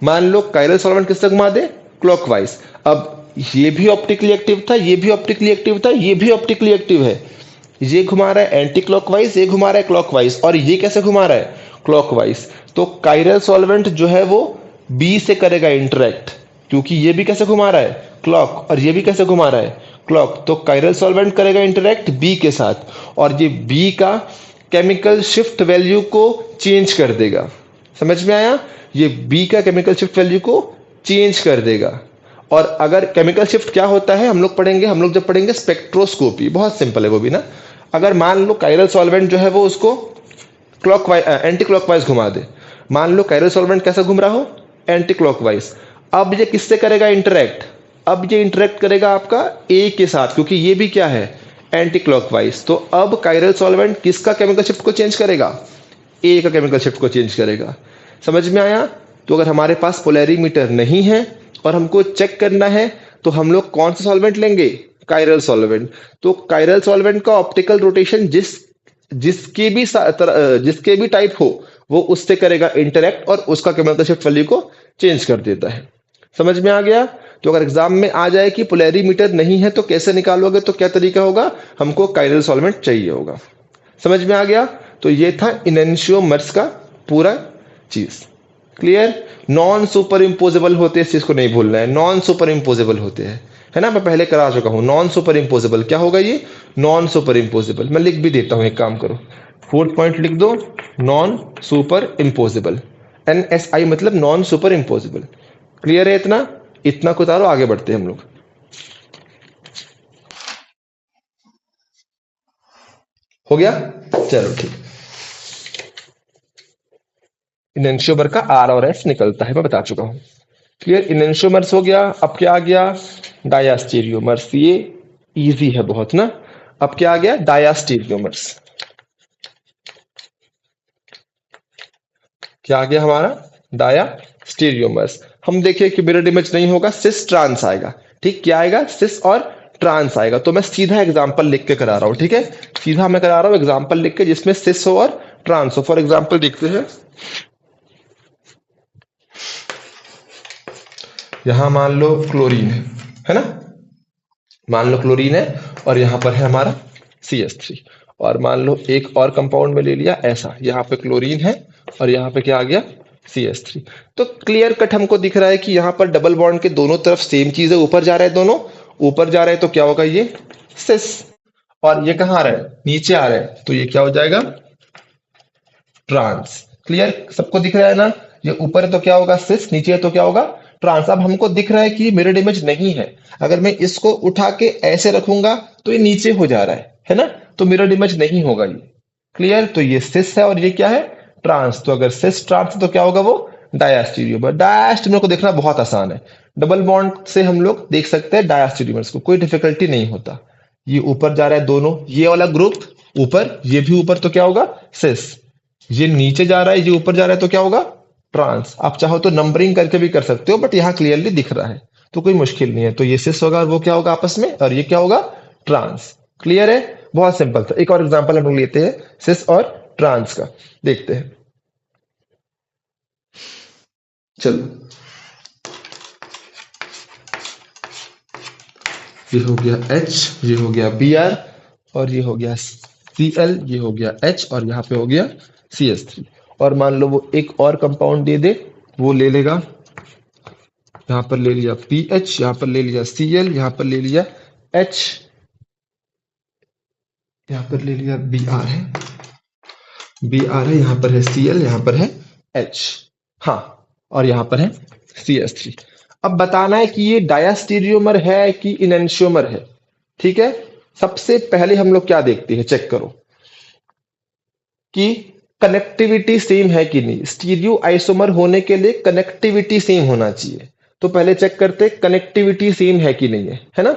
मान लो काइरल सॉल्वेंट किस तरह घुमा दे? क्लॉकवाइज। अब ये भी ऑप्टिकली एक्टिव था, ये भी ऑप्टिकली एक्टिव था, ये भी ऑप्टिकली एक्टिव है। ये घुमा रहा है एंटी क्लॉकवाइज, ये घुमा रहा है क्लॉकवाइज, और ये कैसे घुमा रहा है? क्लॉकवाइज। तो काइरल सॉल्वेंट जो है वो बी से करेगा इंटरेक्ट, क्योंकि ये भी कैसे घुमा रहा है? क्लॉक, और ये भी कैसे घुमा रहा है? क्लॉक। तो काइरल सॉल्वेंट करेगा इंटरेक्ट बी के साथ और ये बी का केमिकल शिफ्ट वैल्यू को चेंज कर देगा। समझ में आया? ये बी का केमिकल शिफ्ट वैल्यू को चेंज कर देगा। और अगर केमिकल शिफ्ट क्या होता है हम लोग जब पढ़ेंगे स्पेक्ट्रोस्कोपी, बहुत सिंपल है वो भी ना। अगर मान लो काइरल सॉल्वेंट जो है वो उसको क्लॉकवाइज एंटी क्लॉकवाइज घुमा दे, मान लो काइरल सॉल्वेंट कैसा घूम रहा हो? Anti clockwise. अब ये किससे करेगा इंटरेक्ट? अब ये इंटरेक्ट करेगा आपका ए के साथ, क्योंकि ये भी क्या है? Anti clockwise. तो अब काइरल सॉल्वेंट किसका केमिकल शिफ्ट को चेंज करेगा? ए का केमिकल शिफ्ट को चेंज करेगा। समझ में आया? तो अगर हमारे पास पोलैरिमीटर नहीं है और हमको चेक करना है तो हम लोग कौन सा सॉल्वेंट लेंगे? Chiral solvent. तो कायरल सॉल्वेंट का ऑप्टिकल रोटेशन जिसके भी टाइप हो वो उससे करेगा इंटरेक्ट और उसका केमिकल शिफ्ट वैल्यू को चेंज कर देता है। समझ में आ गया? तो अगर एग्जाम में आ जाए कि पोलैरिमीटर नहीं है तो कैसे निकालोगे, तो क्या तरीका होगा? हमको कायरल सॉल्वेंट चाहिए होगा। समझ में आ गया? तो ये था इनेंशियोमर्स का पूरा चीज। क्लियर? नॉन सुपर इम्पोजेबल होते हैं, इस चीज को नहीं भूलना है, नॉन सुपर इम्पोजेबल होते हैं, है ना? मैं पहले करा चुका हूं। नॉन सुपर इम्पोजेबल क्या होगा? ये नॉन सुपर इम्पोजेबल। मैं लिख भी देता हूं, एक काम करो, फोर्थ पॉइंट लिख दो, नॉन सुपर इम्पोजेबल। NSI मतलब नॉन सुपर इम्पोजेबल। क्लियर है? इतना इतना को उतारो, आगे बढ़ते हैं हम लोग। हो गया? चलो ठीक। इनेंशियोमर का R और S निकलता है, मैं बता चुका हूं। क्लियर? इनेंशियोमर्स हो गया। अब क्या आ गया? डायास्टीरियोमर्स। ये इजी है बहुत ना। अब क्या आ गया? डायास्टीरियोमर्स। क्या आ गया हमारा? डायास्टीरियोमर्स। हम देखिए कि मिरर इमेज नहीं होगा, सिस ट्रांस आएगा। ठीक, क्या आएगा? सिस और ट्रांस आएगा। तो मैं सीधा एग्जांपल लिख के करा रहा हूं, ठीक है? सीधा मैं करा रहा हूं एग्जांपल लिख के जिसमें सिस हो और ट्रांस हो। फॉर एग्जांपल देखते हैं, यहां मान लो क्लोरीन है ना? मान लो क्लोरीन है और यहां पर है हमारा CH3। और मान लो एक और कंपाउंड में ले लिया ऐसा, यहां पे क्लोरीन है और यहां पे क्या आ गया? CH3। तो क्लियर कट हमको दिख रहा है कि यहां पर डबल बॉन्ड के दोनों तरफ सेम चीज है, ऊपर जा रहा है, दोनों ऊपर जा रहे हैं, तो क्या होगा? ये सिस। और ये कहां आ रहा है? नीचे आ रहा है, तो ये क्या हो जाएगा? ट्रांस। क्लियर? सबको दिख रहा है ना? ये ऊपर है तो क्या होगा? सिस। नीचे है तो क्या होगा? ट्रांस। अब हमको दिख रहा है कि मिरर इमेज नहीं है। अगर मैं इसको उठा के ऐसे रखूंगा तो ये नीचे हो जा रहा है ना? तो मिरर इमेज नहीं होगा ये। क्लियर? तो ये सिस है और ये क्या है? ट्रांस। तो अगर सिस ट्रांस है तो क्या होगा? वो डायास्टीरियोमर। डायास्टीरियोमर को देखना बहुत आसान है, डबल बॉन्ड से हम लोग देख सकते हैं डायास्टीरियोमर्स को, कोई डिफिकल्टी नहीं होता। ये ऊपर जा रहा है दोनों, ये वाला ग्रुप ऊपर, ये भी ऊपर, तो क्या होगा? सिस। ये नीचे जा रहा है, ये ऊपर जा रहा है, तो क्या होगा? ट्रांस। आप चाहो तो नंबरिंग करके भी कर सकते हो, बट यहां क्लियरली दिख रहा है तो कोई मुश्किल नहीं है। तो ये सिस होगा और वो क्या होगा आपस में, और ये क्या होगा? ट्रांस। क्लियर है? बहुत सिंपल था। एक और एग्जांपल हम लोग लेते हैं सिस और ट्रांस का, देखते हैं। चलो, ये हो गया H, ये हो गया Br, और ये हो गया Cl, ये हो गया H, और यहाँ पे हो गया CH3। और मान लो वो एक और कंपाउंड दे दे, वो ले लेगा, यहाँ पर ले लिया PH, यहाँ पर ले लिया Cl, यहाँ पर ले लिया H, यहाँ पर ले लिया Br है, यहाँ पर है Cl, यहाँ पर है H, हाँ, और यहाँ पर है CH3। अब बताना है कि ये डायास्टीरियोमर है कि इनेंशियोमर है। ठीक है? सबसे पहले हम लोग क्या देखते हैं, चेक करो कि कनेक्टिविटी सेम है कि नहीं। स्टीरियो आइसोमर होने के लिए कनेक्टिविटी सेम होना चाहिए। तो पहले चेक करते कनेक्टिविटी सेम है कि नहीं है ना?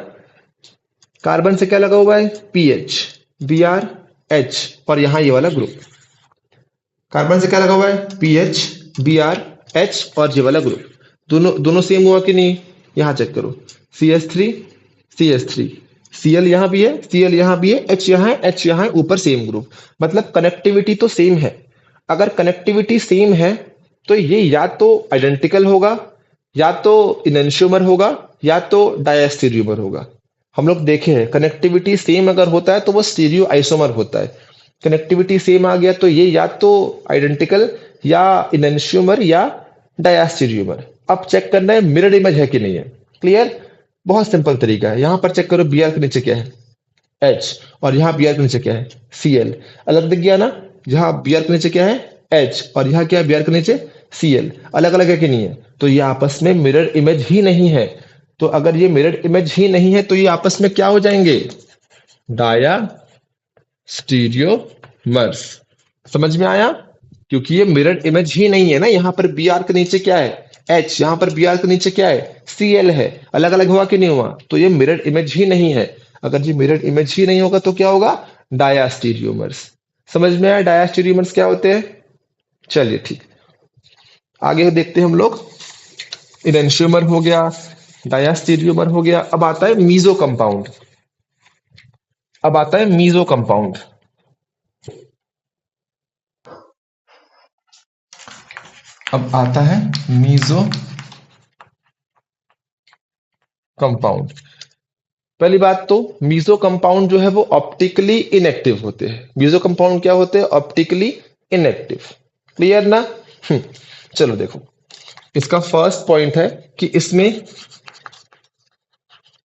कार्बन से क्या लगा हुआ है? PH, Br, H, और यहां ये वाला ग्रुप। कार्बन से क्या लगा हुआ है? PH, Br, H, और ये वाला ग्रुप। दोनों दोनों सेम हुआ कि नहीं? यहां चेक करो, CH3, CH3, Cl यहां भी है, Cl यहां भी है, H यहां है, H यहां है, ऊपर सेम ग्रुप। मतलब कनेक्टिविटी तो सेम है। अगर कनेक्टिविटी सेम है तो ये या तो आइडेंटिकल होगा, या तो इनेंशियोमर होगा, या तो डायस्टीरियोमर होगा। हम लोग देखे हैं कनेक्टिविटी सेम अगर होता है तो वो स्टीरियो आइसोमर होता है। कनेक्टिविटी सेम आ गया तो ये या तो आइडेंटिकल, या इनेंशियोमर, या डायस्टीरियोमर। अब चेक करना है मिरर इमेज है कि नहीं है। क्लियर? बहुत सिंपल तरीका है। यहां पर चेक करो, Br के नीचे क्या है? H, और यहाँ Br के नीचे क्या है? Cl। अलग दिख गया ना? जहां Br के नीचे क्या है? H, और यहाँ क्या है? Br के नीचे Cl। अलग अलग है कि नहीं है? तो ये आपस में मिरर इमेज ही नहीं है। तो अगर ये मिरर इमेज ही नहीं है तो ये आपस में क्या हो जाएंगे? डाया स्टीरियोमर्स। समझ में आया? क्योंकि ये मिरर इमेज ही नहीं है ना। यहाँ पर Br के नीचे क्या है? H, यहाँ पर Br के नीचे क्या है? Cl है। अलग अलग हुआ कि नहीं हुआ? तो ये मिरर इमेज ही नहीं है। अगर ये मिरर इमेज ही नहीं होगा तो क्या होगा? डायास्टीरियोमर्स। समझ में आया डायास्टीरियोमर्स क्या होते हैं? चलिए ठीक। आगे देखते हैं हम लोग, इनैंशियोमर हो गया, डायस्टीरियोमर हो गया। अब आता है मीजो कंपाउंड। अब आता है मीजो कंपाउंड। अब आता है मीजो कंपाउंड। पहली बात तो मीजो कंपाउंड जो है वो ऑप्टिकली इनएक्टिव होते हैं। मीजो कंपाउंड क्या होते हैं? Optically inactive. क्लियर ना? चलो देखो, इसका फर्स्ट पॉइंट है कि इसमें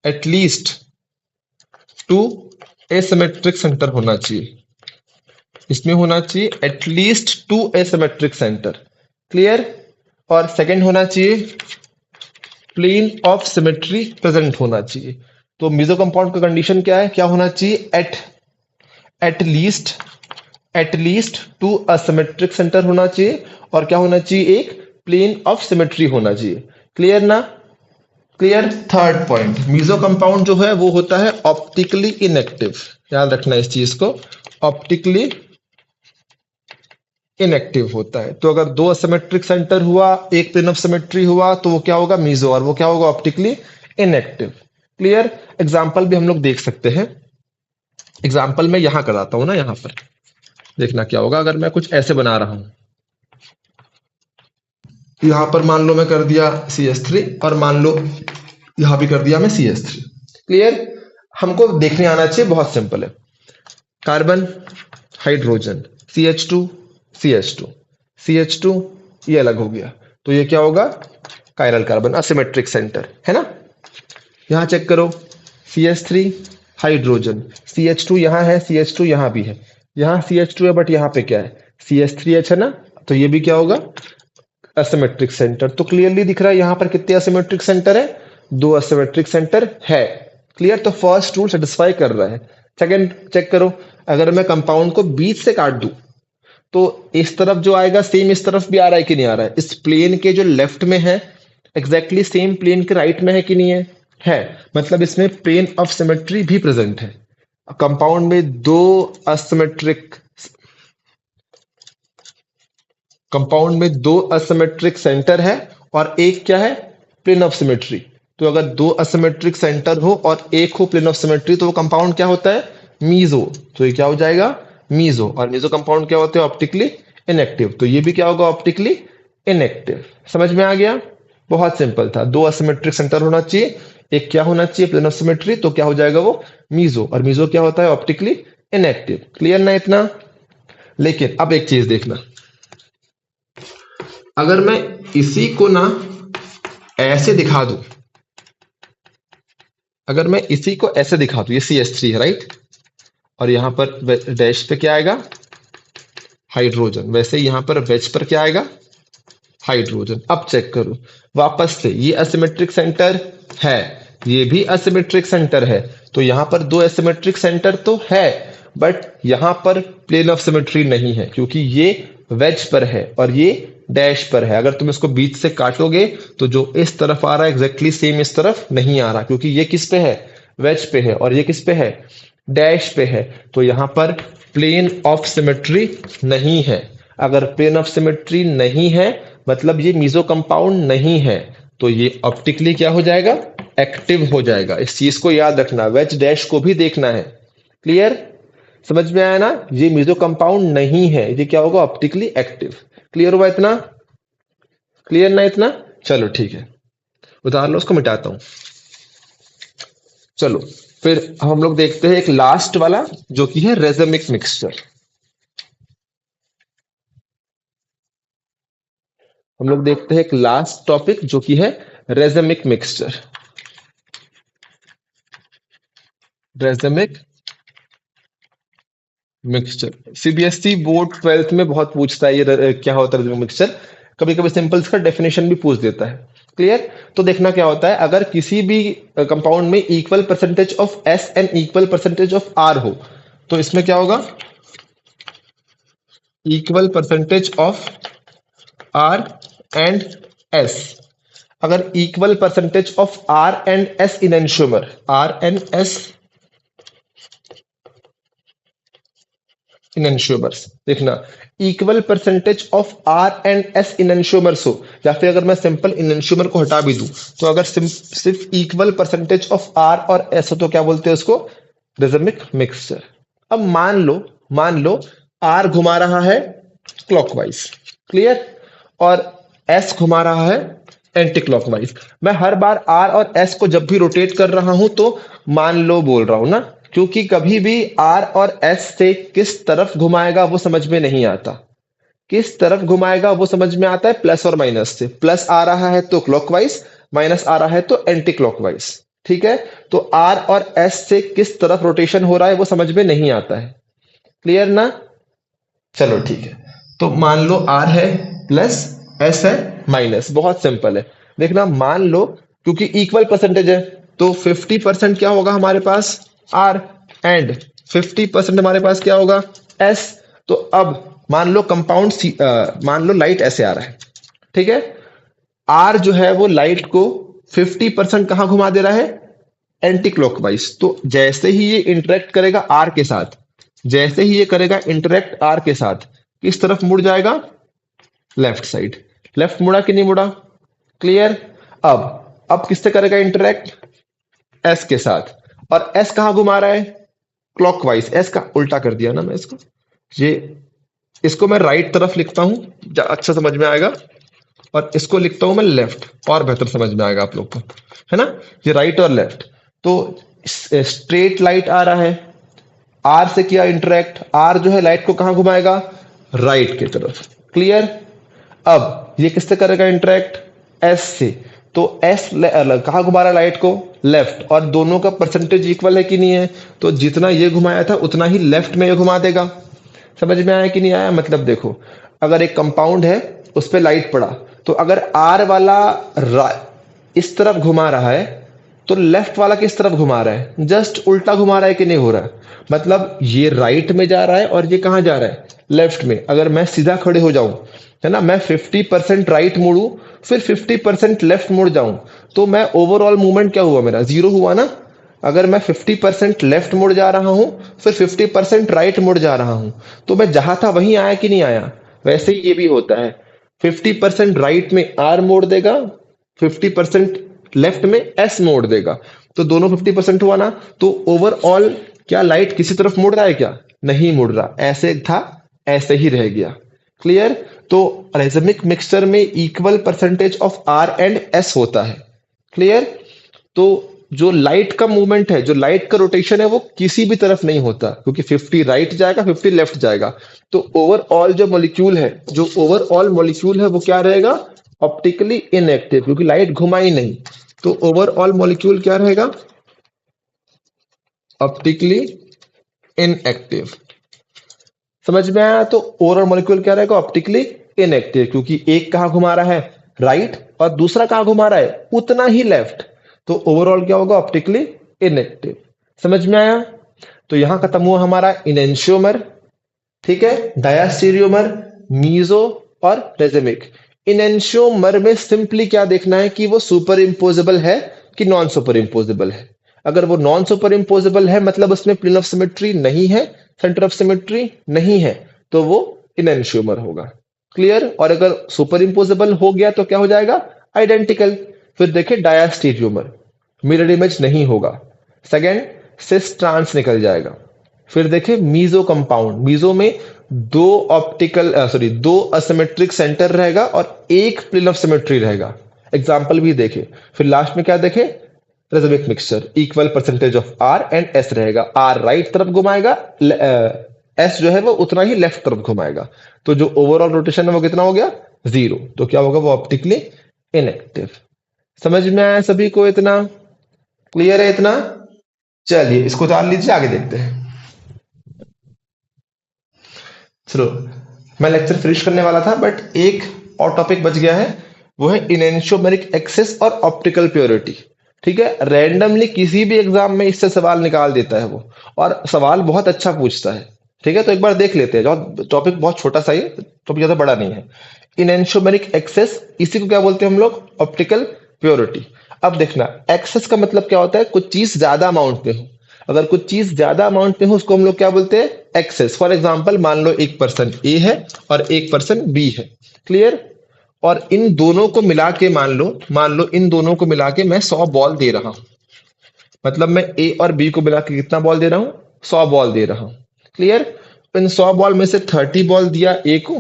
एटलीस्ट 2 एसिमेट्रिक सेंटर होना चाहिए। इसमें होना चाहिए एटलीस्ट 2 एसिमेट्रिक सेंटर। क्लियर? और सेकंड होना चाहिए प्लेन ऑफ सिमेट्री प्रेजेंट होना चाहिए। तो मीजो कंपाउंड का कंडीशन क्या है? क्या होना चाहिए? एटलीस्ट 2 असिमेट्रिक सेंटर होना चाहिए, और क्या होना चाहिए? एक प्लेन ऑफ सिमेट्री होना चाहिए। क्लियर ना? Clear? Third point, meso compound जो है वो होता है ऑप्टिकली इनएक्टिव। याद रखना इस चीज को, ऑप्टिकली इनएक्टिव होता है। तो अगर 2 असिमेट्रिक सेंटर हुआ, एक प्लेन ऑफ सिमेट्री हुआ, तो वो क्या होगा? मीजो। और वो क्या होगा? Optically inactive. क्लियर? एग्जाम्पल भी हम लोग देख सकते हैं। एग्जाम्पल में यहां कराता हूं ना, यहां पर देखना क्या होगा। अगर मैं कुछ ऐसे बना रहा हूं, यहां पर मान लो मैं कर दिया CH3, और मान लो यहां भी कर दिया मैं CH3। क्लियर? हमको देखने आना चाहिए, बहुत सिंपल है। Carbon, hydrogen, CH2, CH2, CH2, ये अलग हो गया, तो ये क्या होगा? कायरल कार्बन, असिमेट्रिक सेंटर है ना। यहां चेक करो, CH3, हाइड्रोजन, CH2 यहां है, CH2 यहां भी है, यहां CH2 है, बट यहां पे क्या है? CH3H है ना। तो ये भी क्या होगा? Asymmetric centre. तो क्लियरली दिख रहा है यहां पर कितने असिमेट्रिक सेंटर है? 2 असिमेट्रिक सेंटर है। क्लियर? तो फर्स्ट रूल सेटिस्फाई कर रहा है। सेकंड चेक करो, अगर मैं कंपाउंड को बीच से काट दूं, तो इस तरफ जो आएगा सेम इस तरफ भी आ रहा है कि नहीं आ रहा है? इस प्लेन के जो लेफ्ट में है एग्जैक्टली सेम प्लेन के राइट में है कि नहीं है? है। मतलब इसमें प्लेन ऑफ सिमेट्री भी प्रेजेंट है। कंपाउंड में दो असिमेट्रिक कंपाउंड में 2 असिमेट्रिक सेंटर है, और एक क्या है? Plane of symmetry. तो अगर 2 असिमेट्रिक सेंटर हो और एक हो प्लेन ऑफ सिमेट्री, तो वो कंपाउंड क्या होता है? मीजो। तो ये क्या हो जाएगा? मीजो। और मीजो कंपाउंड क्या होते हैं? Optically inactive. तो ये भी क्या होगा? Optically inactive. समझ में आ गया? बहुत सिंपल था। 2 असिमेट्रिक सेंटर होना चाहिए, एक क्या होना चाहिए? Plane of symmetry. तो क्या हो जाएगा वो? मीजो। और मीजो क्या होता है? Optically inactive. क्लियर ना इतना? लेकिन अब एक चीज देखना, अगर मैं इसी को ना ऐसे दिखा दूं, अगर मैं इसी को ऐसे दिखा दूं, ये CH3 है राइट, और यहां पर डैश पे क्या आएगा? हाइड्रोजन। वैसे यहां पर वेज पर क्या आएगा? हाइड्रोजन। अब चेक करो वापस से, ये असिमेट्रिक सेंटर है, ये भी असिमेट्रिक सेंटर है। तो यहां पर 2 एसिमेट्रिक सेंटर तो है, बट यहां पर प्लेन ऑफ सिमेट्री नहीं है, क्योंकि ये वेज पर है और ये डैश पर है। अगर तुम इसको बीच से काटोगे, तो जो इस तरफ आ रहा है एग्जैक्टली सेम इस तरफ नहीं आ रहा, क्योंकि ये किस पे है? वेज पे है, और ये किस पे है? डैश पे है। तो यहां पर प्लेन ऑफ सिमेट्री नहीं है। अगर प्लेन ऑफ सिमेट्री नहीं है, मतलब ये मीजो कंपाउंड नहीं है, तो ये ऑप्टिकली क्या हो जाएगा? एक्टिव हो जाएगा। इस चीज को याद रखना, वेज डैश को भी देखना है। क्लियर? समझ में आया ना? ये मीजो कंपाउंड नहीं है, ये क्या होगा? Optically active. क्लियर हुआ इतना? क्लियर ना इतना? चलो ठीक है, उतार लो, उसको मिटाता हूं। चलो फिर हम लोग देखते हैं एक लास्ट वाला, जो कि है रेजमिक मिक्सचर। हम लोग देखते हैं एक लास्ट टॉपिक, जो कि है racemic mixture. Racemic mixture CBSE board 12th में बहुत पूछता है, ये क्या होता है रेजमिक मिक्सचर। कभी कभी सिंपल इसका डेफिनेशन भी पूछ देता है। क्लियर? तो देखना क्या होता है, अगर किसी भी कंपाउंड में equal percentage of S and equal percentage of R हो, तो इसमें क्या होगा? Equal percentage of R and S। अगर equal percentage of R and S enantiomer, R and S enantiomers. देखना, equal percentage of R and S enantiomers हो, या फिर अगर मैं सिंपल इनएंशियोमर को हटा भी दूं, तो अगर सिर्फ इक्वल परसेंटेज ऑफ आर और एस हो तो क्या बोलते हैं उसको? Rhythmic mixture. अब मान लो आर घुमा रहा है क्लॉकवाइज, क्लियर, और एस घुमा रहा है एंटी क्लॉकवाइज। मैं हर बार आर और एस को जब भी रोटेट कर रहा हूं तो मान लो बोल रहा हूं ना, क्योंकि कभी भी आर और एस से किस तरफ घुमाएगा वो समझ में नहीं आता। किस तरफ घुमाएगा वो समझ में आता है प्लस और माइनस से। प्लस आ रहा है तो क्लॉकवाइज, माइनस आ रहा है तो एंटी क्लॉकवाइज। ठीक है, तो आर और एस से किस तरफ रोटेशन हो रहा है वो समझ में नहीं आता है। क्लियर ना? चलो ठीक है, तो मान लो आर है प्लस, एस है माइनस। बहुत सिंपल है। देखना, मान लो क्योंकि इक्वल परसेंटेज है तो 50% क्या होगा हमारे पास? आर, एंड 50% हमारे पास क्या होगा? एस। तो अब मान लो कंपाउंड मान लो लाइट ऐसे आ रहा है, ठीक है। आर जो है वो लाइट को 50% कहां घुमा दे रहा है? Anti clockwise. तो जैसे ही ये इंटरेक्ट करेगा आर के साथ, जैसे ही ये करेगा इंटरेक्ट आर के साथ, किस तरफ मुड़ जाएगा? Left side. लेफ्ट मुड़ा कि नहीं मुड़ा? क्लियर। अब किससे करेगा इंटरेक्ट? एस के साथ। और एस कहां घुमा रहा है? क्लॉकवाइज। एस का उल्टा कर दिया ना मैं इसको, ये इसको मैं राइट तरफ लिखता हूं, अच्छा समझ में आएगा, और इसको लिखता हूं मैं लेफ्ट, और बेहतर समझ में आएगा आप लोग को, है ना। ये राइट और लेफ्ट। तो स्ट्रेट लाइट आ रहा है, आर से किया इंटरेक्ट, आर जो है लाइट को कहां घुमाएगा? राइट की तरफ। क्लियर। अब ये किससे करेगा इंटरेक्ट? एस से। तो एस कहां घुमा रहा है लाइट को? लेफ्ट। और दोनों का परसेंटेज इक्वल है कि नहीं है? तो जितना ये घुमाया था उतना ही लेफ्ट में ये घुमा देगा। समझ में आया कि नहीं आया? मतलब देखो, अगर एक कंपाउंड है उस पर लाइट पड़ा, तो अगर आर वाला इस तरफ घुमा रहा है तो लेफ्ट वाला किस तरफ घुमा रहा है? जस्ट उल्टा घुमा रहा है कि नहीं हो रहा है? मतलब ये राइट में जा रहा है और ये कहां जा रहा है? लेफ्ट में। अगर मैं सीधा खड़े हो जाऊं, है ना, मैं 50% राइट मुड़ू, फिर 50% लेफ्ट मुड़ जाऊं, तो मैं ओवरऑल मूवमेंट क्या हुआ मेरा? जीरो हुआ ना। अगर मैं 50% लेफ्ट मुड़ जा रहा हूं, फिर 50% राइट मुड़ जा रहा हूं, तो मैं जहां था वहीं आया कि नहीं आया? वैसे ही ये भी होता है। 50% राइट में आर मोड़ देगा, 50% लेफ्ट में एस मोड़ देगा, तो दोनों 50% हुआ ना। तो ओवरऑल क्या लाइट किसी तरफ मुड़ रहा है? क्या नहीं मुड़ रहा, ऐसे था ऐसे ही रह गया। क्लियर। तो रेजमिक मिक्सचर में equal percentage of R and S होता है। क्लियर। तो जो लाइट का मूवमेंट है, जो लाइट का रोटेशन है, वो किसी भी तरफ नहीं होता, क्योंकि 50 राइट जाएगा 50 लेफ्ट जाएगा। तो ओवरऑल जो मॉलिक्यूल है, जो ओवरऑल मॉलिक्यूल है वो क्या रहेगा? ऑप्टिकली इनएक्टिव, क्योंकि लाइट घुमा ही नहीं। तो ओवरऑल मॉलिक्यूल क्या रहेगा? Optically inactive. समझ में आया? तो ओवरऑल मॉलिक्यूल क्या रहेगा? ऑप्टिकली इनएक्टिव, क्योंकि एक कहां घुमा रहा है? राइट, और दूसरा कहां घुमा रहा है? उतना ही लेफ्ट। तो ओवरऑल क्या होगा? Optically inactive. समझ में आया? तो यहां खत्म हुआ हमारा इनएंशियोमर, ठीक है, डायास्टीरियोमर, मीजो और रेजिमिक। इनएंशियोमर में सिंपली क्या देखना है कि वो सुपर इम्पोजेबल है कि नॉन सुपर इम्पोजेबल है। अगर वो नॉन सुपर इम्पोजेबल है, मतलब उसमें प्लेन ऑफ सिमेट्री नहीं है, सेंटर ऑफ सिमेट्री नहीं है, तो वो इनएंशियोमर होगा। क्लियर। और अगर सुपर इम्पोजेबल हो गया तो क्या हो जाएगा? आइडेंटिकल। फिर देखिए डायास्टीरियोमर, मिरर इमेज नहीं होगा। सेकेंड, सिस ट्रांस निकल जाएगा। फिर देखिए मीजो कंपाउंड, मीजो में दो असिमेट्रिक सेंटर रहेगा और एक प्लेन ऑफ सिमेट्री रहेगा। एग्जाम्पल भी देखे। फिर लास्ट में क्या देखे? Racemic mixture, equal percentage of R and S रहेगा। आर राइट तरफ घुमाएगा, एस जो है वो उतना ही लेफ्ट तरफ घुमाएगा। तो जो ओवरऑल रोटेशन है वो कितना हो गया? 0। तो क्या होगा? वो ऑप्टिकली इनएक्टिव। समझ में आया सभी को? इतना क्लियर है? इतना चलिए इसको उतार लीजिए, आगे देखते हैं। चलो, मैं लेक्चर फिनिश करने वाला था, बट एक और टॉपिक बच गया है, वो है इनएंशियोमेरिक एक्सेस और ऑप्टिकल प्योरिटी। ठीक है, रैंडमली किसी भी एग्जाम में इससे सवाल निकाल देता है वो, और सवाल बहुत अच्छा पूछता है। ठीक है, तो एक बार देख लेते हैं। जो टॉपिक बहुत छोटा सा ही, टॉपिक ज्यादा बड़ा नहीं है। इनएंशियोमेरिक एक्सेस, इसी को क्या बोलते हैं हम लोग? Optical purity. अब देखना, एक्सेस का मतलब क्या होता है? कुछ चीज ज्यादा अमाउंट में हो। अगर कुछ चीज ज्यादा अमाउंट में हो उसको हम लोग क्या बोलते हैं? एक्सेस, फॉर एग्जांपल मान लो एक पर्सन ए है और एक पर्सन बी है, क्लियर। और इन दोनों को मिला के मान लो इन दोनों को मिला के मैं 100 बॉल दे रहा हूं। मतलब मैं ए और बी को मिला के कितना बॉल दे रहा हूं? 100 बॉल दे रहा हूं, क्लियर। इन 100 बॉल में से 30 बॉल दिया ए को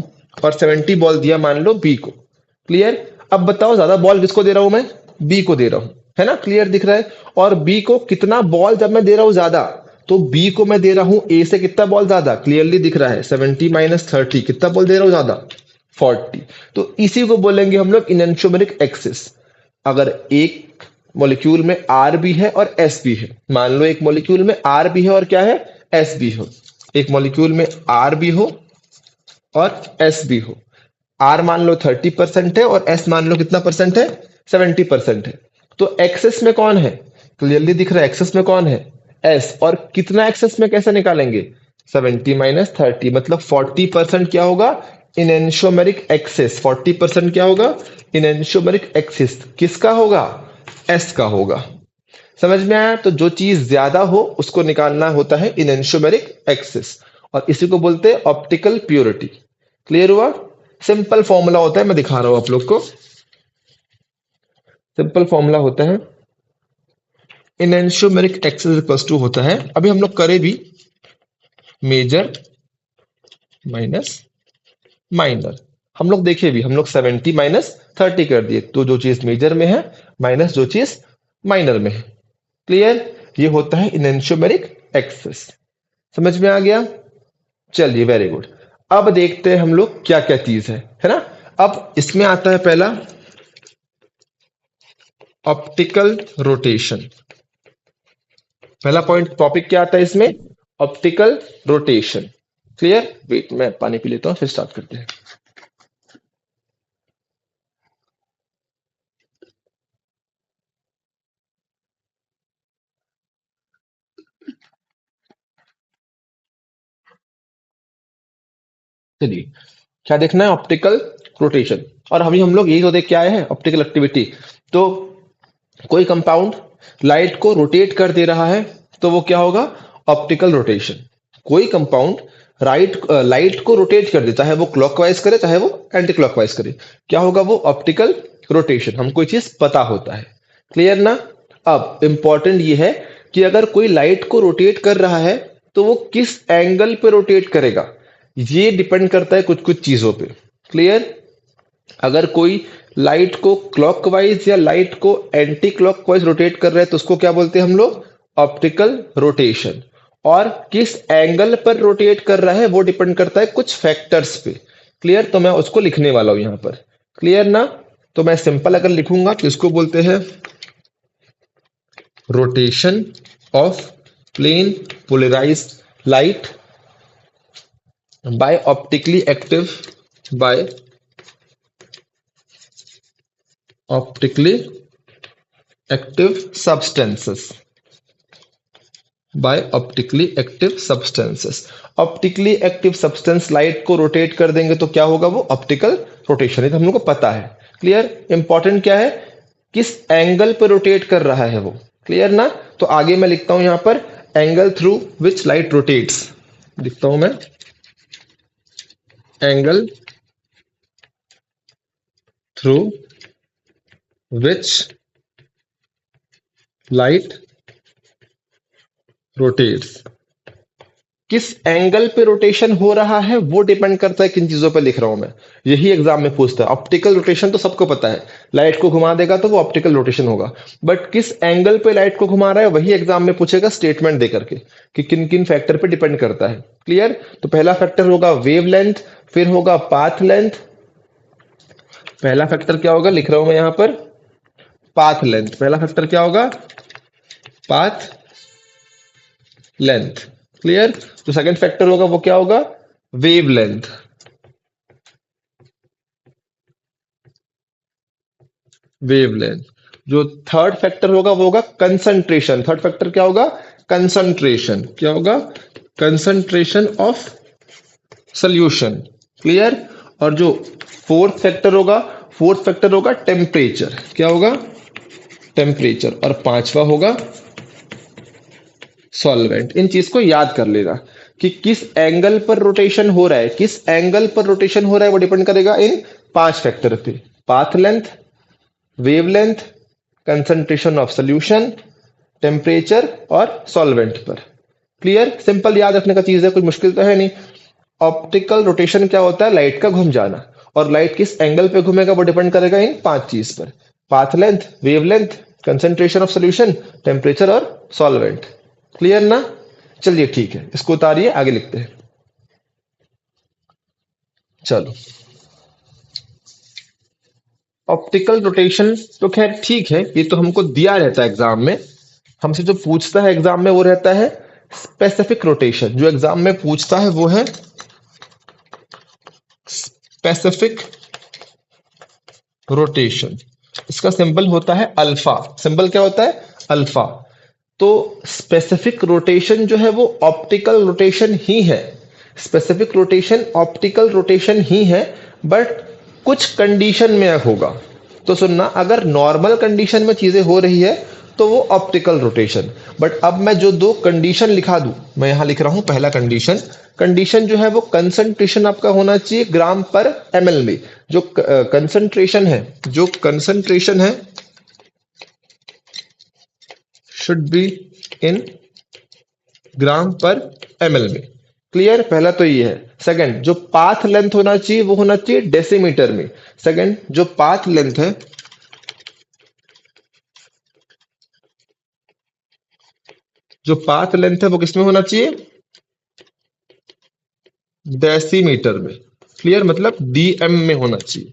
और 70 बॉल दिया मान लो बी को, क्लियर। अब बताओ ज्यादा बॉल किसको दे रहा हूं मैं? बी को दे रहा हूं, है ना, क्लियर दिख रहा है। और बी को कितना बॉल जब मैं दे रहा हूं ज्यादा, तो बी को मैं दे रहा हूं ए से कितना बॉल ज्यादा, क्लियरली दिख रहा है 70 माइनस 30, कितना बॉल दे रहा हूं ज्यादा? 40। तो इसी को बोलेंगे हम लोग इनएंशियोमेरिक एक्सिस। अगर एक मॉलिक्यूल में आर भी है और एस भी है, मान लो एक मॉलिक्यूल में आर भी है और क्या है, एस भी हो। एक मॉलिक्यूल में आर भी हो और एस भी हो। आर मान लो 30% है और एस मान लो कितना परसेंट है, 70% है। तो एक्सेस में कौन है? क्लियरली दिख रहा है एक्सेस में कौन है, एस। और कितना एक्सेस में कैसे निकालेंगे? 70 माइनस 30, मतलब 40% क्या होगा, इनएंशियोमेरिक एक्सेस। 40% क्या होगा, इनएंशियोमेरिक एक्सेस। किसका होगा? एस का होगा। समझ में आया? तो जो चीज ज्यादा हो उसको निकालना होता है इनएंशियोमेरिक एक्सेस, और इसी को बोलते हैं ऑप्टिकल प्योरिटी। क्लियर हुआ? सिंपल फॉर्मूला होता है, मैं दिखा रहा हूं आप लोग को। सिंपल फॉर्मूला होता है इनएंशियोमेरिक एक्सेस इक्वल्स टू होता है, अभी हम लोग करें भी, मेजर माइनस माइनर। हम लोग देखे भी, हम लोग 70 माइनस 30 कर दिए, तो जो चीज मेजर में है माइनस जो चीज माइनर में है, क्लियर। ये होता है इनएंशियोमेरिक एक्सेस। समझ में आ गया? चलिए, वेरी गुड। अब देखते हैं हम लोग क्या क्या चीज है ना। अब इसमें आता है पहला ऑप्टिकल रोटेशन। पहला पॉइंट टॉपिक क्या आता है इसमें? Optical rotation, clear. वेट, मैं पानी पी लेता हूं फिर स्टार्ट करते हैं। चलिए, क्या देखना है? Optical rotation. और अभी हम लोग यही तो देख के आए हैं, ऑप्टिकल एक्टिविटी। तो कोई कंपाउंड लाइट को रोटेट कर दे रहा है तो वो क्या होगा? Optical rotation. कोई कंपाउंड लाइट को रोटेट कर दे, चाहे वो क्लॉकवाइज करे चाहे वो एंटी क्लॉकवाइज करे, क्या होगा? वो ऑप्टिकल रोटेशन। हमको ये चीज पता होता है, क्लियर ना। अब इंपॉर्टेंट ये है कि अगर कोई लाइट को रोटेट कर रहा है तो वो किस एंगल पे रोटेट करेगा, ये डिपेंड करता है कुछ कुछ चीजों पे, क्लियर। अगर कोई लाइट को क्लॉकवाइज या लाइट को एंटी क्लॉकवाइज रोटेट कर रहा है तो उसको क्या बोलते हैं हम लोग? Optical rotation. और किस एंगल पर रोटेट कर रहा है वो डिपेंड करता है कुछ फैक्टर्स पे, क्लियर। तो मैं उसको लिखने वाला हूं यहां पर, क्लियर ना। तो मैं सिंपल अगर लिखूंगा तो इसको बोलते हैं rotation of plane polarised light by optically active substances, by optically active substances. Optically active substance light को रोटेट कर देंगे तो क्या होगा? वो ऑप्टिकल रोटेशन। ये तो हम लोग को पता है, क्लियर। इंपॉर्टेंट क्या है? किस एंगल पर रोटेट कर रहा है वो, क्लियर ना। तो आगे मैं लिखता हूं यहां पर angle through which light rotates, लिखता हूं मैं angle through which light rotates. किस एंगल पे रोटेशन हो रहा है वो डिपेंड करता है किन चीजों पे लिख रहा हूं मैं। यही एग्जाम में पूछता है। ऑप्टिकल रोटेशन तो सबको पता है, लाइट को घुमा देगा तो वो ऑप्टिकल रोटेशन होगा, बट किस एंगल पे लाइट को घुमा रहा है वही एग्जाम में पूछेगा स्टेटमेंट दे करके कि किन किन फैक्टर पे डिपेंड करता है, क्लियर। तो पहला फैक्टर होगा वेव लेंथ, फिर होगा पाथ लेंथ। पहला फैक्टर क्या होगा? लिख रहा हूं मैं यहां पर पाथ लेंथ। पहला फैक्टर क्या होगा? Path length, clear. जो सेकंड फैक्टर होगा वो क्या होगा? Wave length. जो थर्ड फैक्टर होगा वो होगा कंसंट्रेशन। थर्ड फैक्टर क्या होगा? कंसंट्रेशन। क्या होगा? Concentration of solution, clear. और जो फोर्थ फैक्टर होगा टेम्परेचर। क्या होगा? टेम्परेचर। और पांचवा होगा सॉल्वेंट। इन चीज को याद कर लेना। कि किस एंगल पर रोटेशन हो रहा है, किस एंगल पर रोटेशन हो रहा है वो डिपेंड करेगा इन 5 फैक्टर पे। Path length, wavelength, concentration of solution, temperature और सॉल्वेंट पर। क्लियर, सिंपल याद रखने का चीज है, कोई मुश्किल तो है नहीं। ऑप्टिकल रोटेशन क्या होता है? लाइट का घूम जाना, और लाइट किस एंगल पे घूमेगा वो डिपेंड करेगा इन 5 चीज पर। Path length, wavelength, concentration of solution, temperature और सॉल्वेंट। क्लियर ना? चलिए ठीक है, इसको उतारिए, आगे लिखते हैं। चलो, ऑप्टिकल रोटेशन तो खैर ठीक है, ये तो हमको दिया रहता है एग्जाम में। हमसे जो पूछता है एग्जाम में वो रहता है स्पेसिफिक रोटेशन। जो एग्जाम में पूछता है वो है स्पेसिफिक रोटेशन। इसका सिंबल होता है अल्फा। सिंबल क्या होता है? अल्फा। तो स्पेसिफिक रोटेशन जो है वो ऑप्टिकल रोटेशन ही है। स्पेसिफिक रोटेशन ऑप्टिकल रोटेशन ही है, बट कुछ कंडीशन में होगा। तो सुनना, अगर नॉर्मल कंडीशन में चीजें हो रही है तो वो ऑप्टिकल रोटेशन। बट अब मैं जो दो कंडीशन लिखा दूं, मैं यहां लिख रहा हूं पहला कंडीशन। कंडीशन जो है वो कंसंट्रेशन आपका होना चाहिए ग्राम पर एमएल में। जो कंसंट्रेशन है, जो कंसंट्रेशन है शुड बी इन ग्राम पर एमएल में। क्लियर, पहला तो ये है। सेकंड, जो पाथ लेंथ होना चाहिए वो होना चाहिए डेसीमीटर में। सेकंड, जो पाथ लेंथ है, जो पाथ लेंथ है वो किसमें होना चाहिए? डेसीमीटर में। क्लियर, मतलब डीएम में होना चाहिए।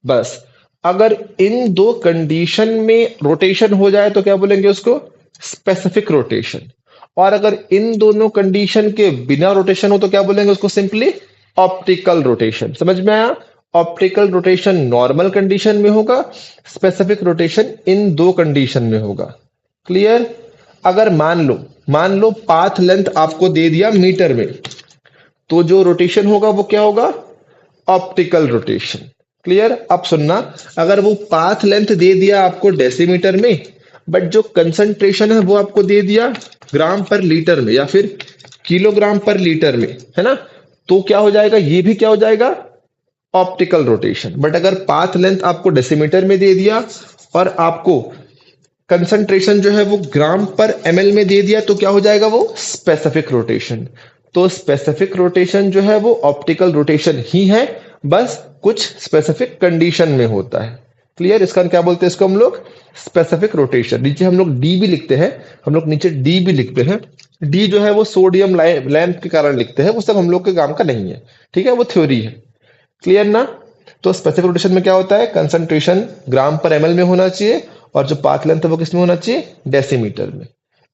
बस, अगर इन दो कंडीशन में रोटेशन हो जाए तो क्या बोलेंगे उसको? Specific rotation. और अगर इन दोनों कंडीशन के बिना रोटेशन हो तो क्या बोलेंगे उसको? Simply optical rotation. समझ में आया? ऑप्टिकल रोटेशन नॉर्मल कंडीशन में होगा, स्पेसिफिक रोटेशन इन दो कंडीशन में होगा। क्लियर? अगर मान लो पाथ लेंथ आपको दे दिया मीटर में, तो जो रोटेशन होगा वो क्या होगा? Optical rotation. क्लियर? अब सुनना, अगर वो पाथ लेंथ दे दिया आपको डेसीमीटर में, बट जो कंसंट्रेशन है वो आपको दे दिया ग्राम पर लीटर में या फिर किलोग्राम पर लीटर में, है ना? तो क्या हो जाएगा? ये भी क्या हो जाएगा? Optical rotation. बट अगर पाथ लेंथ आपको डेसीमीटर में दे दिया और आपको कंसंट्रेशन जो है वो ग्राम पर एमएल में दे दिया, तो क्या हो जाएगा? वो स्पेसिफिक रोटेशन। तो स्पेसिफिक रोटेशन जो है वो ऑप्टिकल रोटेशन ही है, बस कुछ स्पेसिफिक कंडीशन में होता है। क्लियर? इसका क्या बोलते हैं? इसको हम लोग स्पेसिफिक रोटेशन। नीचे हम लोग डी भी लिखते हैं, हम लोग नीचे डी भी लिखते हैं। डी जो है वो सोडियम लैंप के कारण लिखते हैं, वो सब हम लोग के काम का नहीं है। ठीक है, वो थ्योरी है। क्लियर ना? तो स्पेसिफिक रोटेशन में क्या होता है? कंसंट्रेशन ग्राम पर एमएल में होना चाहिए, और जो पाथ लेंथ है वो किसमें होना चाहिए? डेसीमीटर में।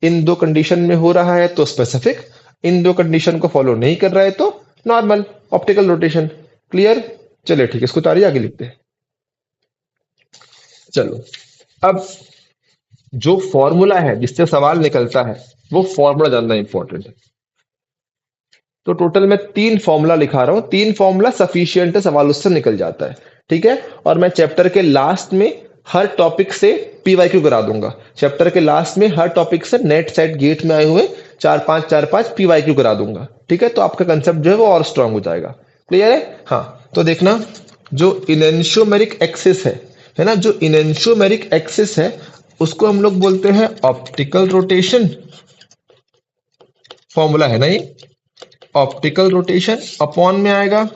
इन दो कंडीशन में हो रहा है तो स्पेसिफिक, इन दो कंडीशन को फॉलो नहीं कर रहा है तो नॉर्मल ऑप्टिकल रोटेशन। क्लियर? चलिए ठीक है, इसको तारिए, आगे लिखते हैं। चलो, अब जो फॉर्मूला है जिससे सवाल निकलता है वो फॉर्मूला जानना इंपॉर्टेंट है। तो टोटल मैं 3 फॉर्मूला लिखा रहा हूं। 3 फॉर्मूला सफिशियंट है, सवाल उससे निकल जाता है। ठीक है, और मैं चैप्टर के लास्ट में हर टॉपिक से पीवाईक्यू करा दूंगा। चैप्टर के लास्ट में हर टॉपिक से नेट सेट गेट में आए हुए 4-5 पीवाईक्यू करा दूंगा। ठीक है, तो आपका कंसेप्ट जो है वो और स्ट्रांग हो जाएगा। क्लियर है? हाँ, तो देखना, जो इनेंशियोमेरिक एक्सिस है ना, जो इनेंशियोमेरिक एक्सिस है उसको हम लोग बोलते हैं ऑप्टिकल रोटेशन। फॉर्मूला है ना ये, ऑप्टिकल रोटेशन अपॉन में आएगा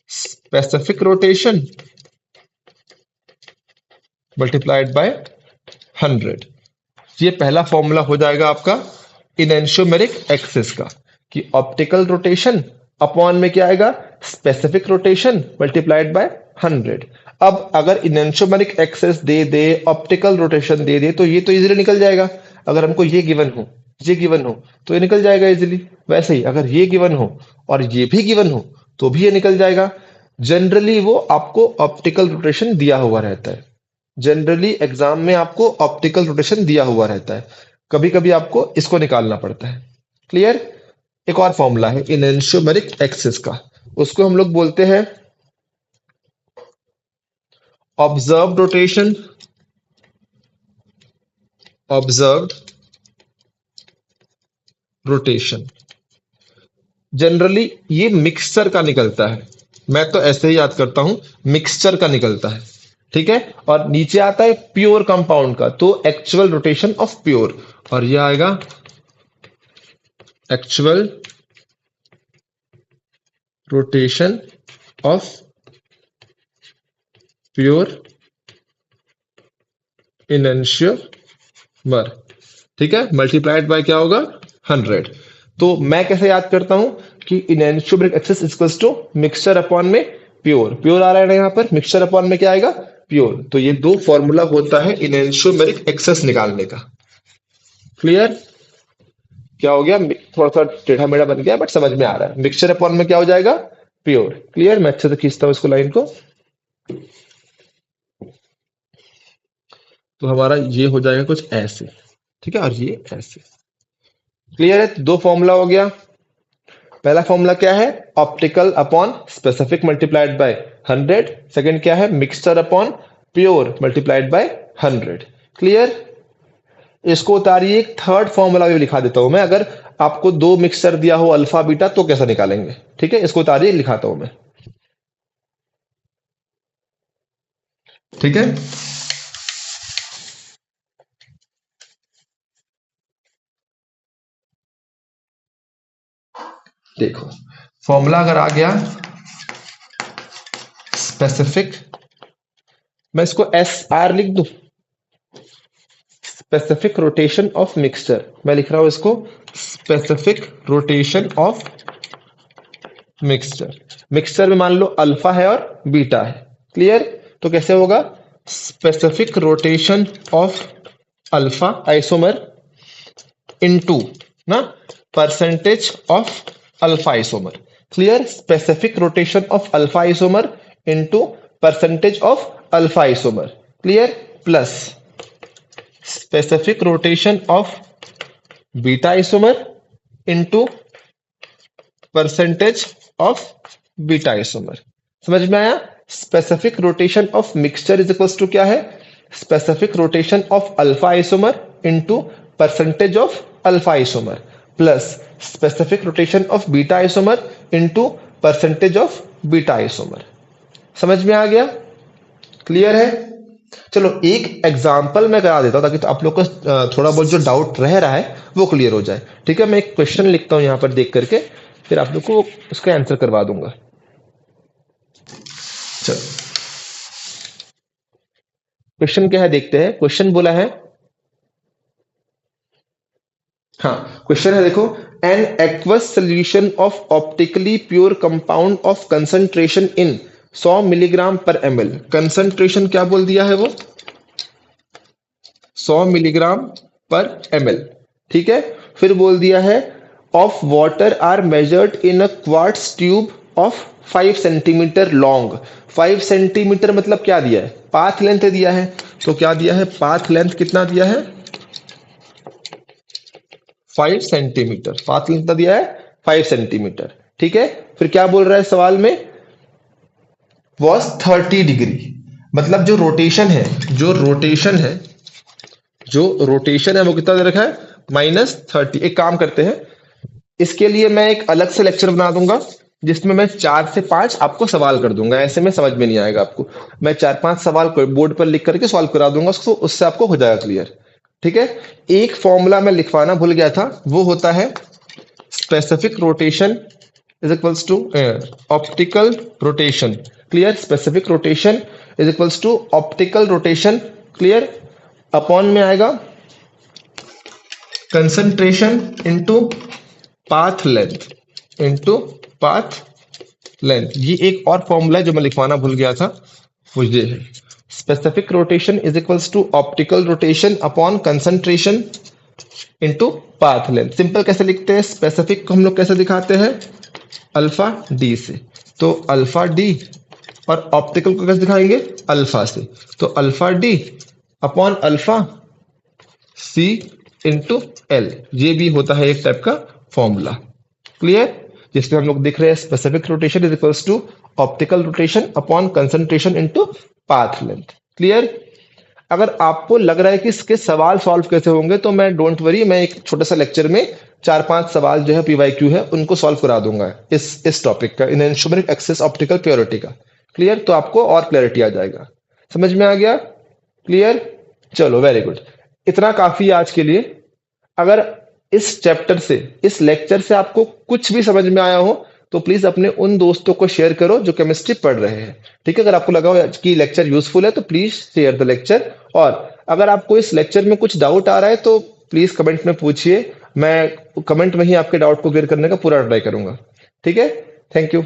स्पेसिफिक रोटेशन मल्टीप्लाइड बाय 100। ये पहला फॉर्मूला हो जाएगा आपका इनेंशियोमेरिक एक्सिस का, कि ऑप्टिकल रोटेशन अपॉन में क्या आएगा? Specific rotation multiplied by 100। अब अगर इनेंशियोमेरिक एक्सिस दे दे, ऑप्टिकल रोटेशन दे दे, तो ये तो इजीली निकल जाएगा। अगर हमको ये गिवन हो, ये गिवन हो, तो ये निकल जाएगा इजीली। वैसे ही अगर ये गिवन हो और ये भी गिवन हो तो भी ये निकल जाएगा। जनरली वो आपको ऑप्टिकल रोटेशन दिया हुआ रहता है। जनरली एग्जाम में आपको ऑप्टिकल रोटेशन दिया हुआ रहता है, कभी कभी आपको इसको निकालना पड़ता है। क्लियर? एक और फॉर्मूला है इनेंशियोमेरिक एक्सिस का, उसको हम लोग बोलते हैं observed rotation, observed rotation. Generally ये मिक्सचर का निकलता है, मैं तो ऐसे ही याद करता हूं, मिक्सचर का निकलता है। ठीक है, और नीचे आता है प्योर कंपाउंड का, तो एक्चुअल रोटेशन ऑफ प्योर, और ये आएगा एक्चुअल रोटेशन ऑफ प्योर इनएंशियोमर। ठीक है, मल्टीप्लाइड बाय क्या होगा, 100। तो मैं कैसे याद करता हूं कि enantiomeric excess equals to mixture upon में प्योर, प्योर आ रहा है ना यहाँ पर, मिक्सचर अपॉन में क्या आएगा, प्योर। तो ये दो फॉर्मूला होता है इनएंशियोमेरिक एक्सेस निकालने का। क्लियर? क्या हो गया, थोड़ा सा टेढ़ा मेढ़ा बन गया बट समझ में आ रहा है। मिक्सचर अपॉन में क्या हो जाएगा, प्योर। क्लियर? मैं अच्छे से खींचता हूं इसको, लाइन को। तो हमारा ये हो जाएगा कुछ ऐसे। ठीक है, और ये ऐसे। क्लियर है? दो फॉर्मूला हो गया। पहला फॉर्मूला क्या है, optical upon specific multiplied by 100। Second क्या है, mixture upon pure multiplied by 100। Clear? इसको उतारिए, एक थर्ड फॉर्मूला भी लिखा देता हूं मैं। अगर आपको दो मिक्सचर दिया हो अल्फा बीटा तो कैसा निकालेंगे? ठीक है, इसको उतारिए, लिखाता हूं मैं। ठीक है, देखो फॉर्मूला अगर आ गया स्पेसिफिक, मैं इसको एस आर लिख दूं, स्पेसिफिक रोटेशन ऑफ मिक्सचर। मैं लिख रहा हूं इसको specific rotation of mixture. Mixture में मान लो अल्फा है और बीटा है। क्लियर? तो कैसे होगा, specific rotation of alpha isomer into ना percentage of alpha isomer. Clear? Specific rotation of alpha isomer into percentage of alpha isomer. Clear? Plus specific rotation of beta isomer into percentage of beta isomer. समझ में आया? Specific rotation of mixture is equals to क्या है, specific rotation of alpha isomer into percentage of alpha isomer plus specific rotation of beta isomer into percentage of beta isomer. समझ में आ गया? Clear है? चलो एक एग्जांपल मैं करा देता हूं ताकि तो आप लोग को थोड़ा बहुत जो डाउट रह रहा है वो क्लियर हो जाए। ठीक है, मैं एक क्वेश्चन लिखता हूं यहां पर देख करके, फिर आप लोग को उसका आंसर करवा दूंगा। चलो क्वेश्चन क्या है देखते हैं। क्वेश्चन बोला है, हाँ क्वेश्चन है देखो, an aqueous solution of optically pure compound of concentration in 100 milligram पर ml। कंसंट्रेशन क्या बोल दिया है वो, 100 मिलीग्राम पर ml। ठीक है, फिर बोल दिया है of water are measured in a quartz tube of 5 centimetre long. 5 centimetre मतलब क्या दिया है, पाथ लेंथ दिया है। तो क्या दिया है, पाथ लेंथ कितना दिया है, 5 सेंटीमीटर। पाथ लेंथ दिया है 5 सेंटीमीटर। ठीक है, फिर क्या बोल रहा है सवाल में, वॉज 30 डिग्री। मतलब जो रोटेशन है, जो रोटेशन है, जो रोटेशन है वो कितना दे रखा है, -30। एक काम करते हैं, इसके लिए मैं एक अलग से लेक्चर बना दूंगा जिसमें मैं 4 से 5 आपको सवाल कर दूंगा। ऐसे में समझ में नहीं आएगा आपको, मैं 4-5 सवाल बोर्ड पर लिख करके सॉल्व करा दूंगा उसको, उससे आपको हो जाएगा क्लियर। ठीक है, एक फॉर्मूला मैं लिखवाना भूल गया था, वो होता है specific rotation is equals to optical rotation. Clear? Specific rotation is equals to optical rotation. Clear? Upon में आएगा concentration into path length, into path length. ये एक और फॉर्मूला है जो मैं लिखवाना भूल गया था, वो ये है, specific rotation is equals to optical rotation upon concentration into path length. Simple कैसे लिखते हैं, स्पेसिफिक को हम लोग कैसे दिखाते हैं, अल्फा डी से। तो अल्फा डी, और ऑप्टिकल को कैसे दिखाएंगे, अल्फा से। तो अल्फा डी अपॉन अल्फा सी इंटू एल, ये भी होता है एक टाइप का फॉर्मूला। क्लियर? जिसमें हम लोग दिख रहे हैं specific rotation is equals to optical rotation upon concentration into path length. Clear? अगर आपको लग रहा है कि इसके सवाल सॉल्व कैसे होंगे तो मैं डोंट वरी, मैं एक छोटा सा लेक्चर में 4-5 सवाल जो है पीवाईक्यू है उनको सॉल्व करा दूंगा इस टॉपिक का, इन इंस्ट्रूमेंट एक्सेस ऑप्टिकल प्योरिटी का। क्लियर? तो आपको और क्लैरिटी आ जाएगा। समझ में आ गया? क्लियर? चलो वेरी गुड, इतना काफी है आज के लिए। अगर इस चैप्टर से, इस लेक्चर से आपको कुछ भी समझ में आया हो तो प्लीज अपने उन दोस्तों को शेयर करो जो केमिस्ट्री पढ़ रहे हैं। ठीक है? अगर आपको लगा हो कि लेक्चर यूजफुल है तो प्लीज शेयर द लेक्चर। और अगर आपको इस लेक्चर में कुछ डाउट आ रहा है तो प्लीज कमेंट में पूछिए, मैं कमेंट में ही आपके डाउट को क्लियर करने का पूरा ट्राई करूंगा। ठीक है? Thank you.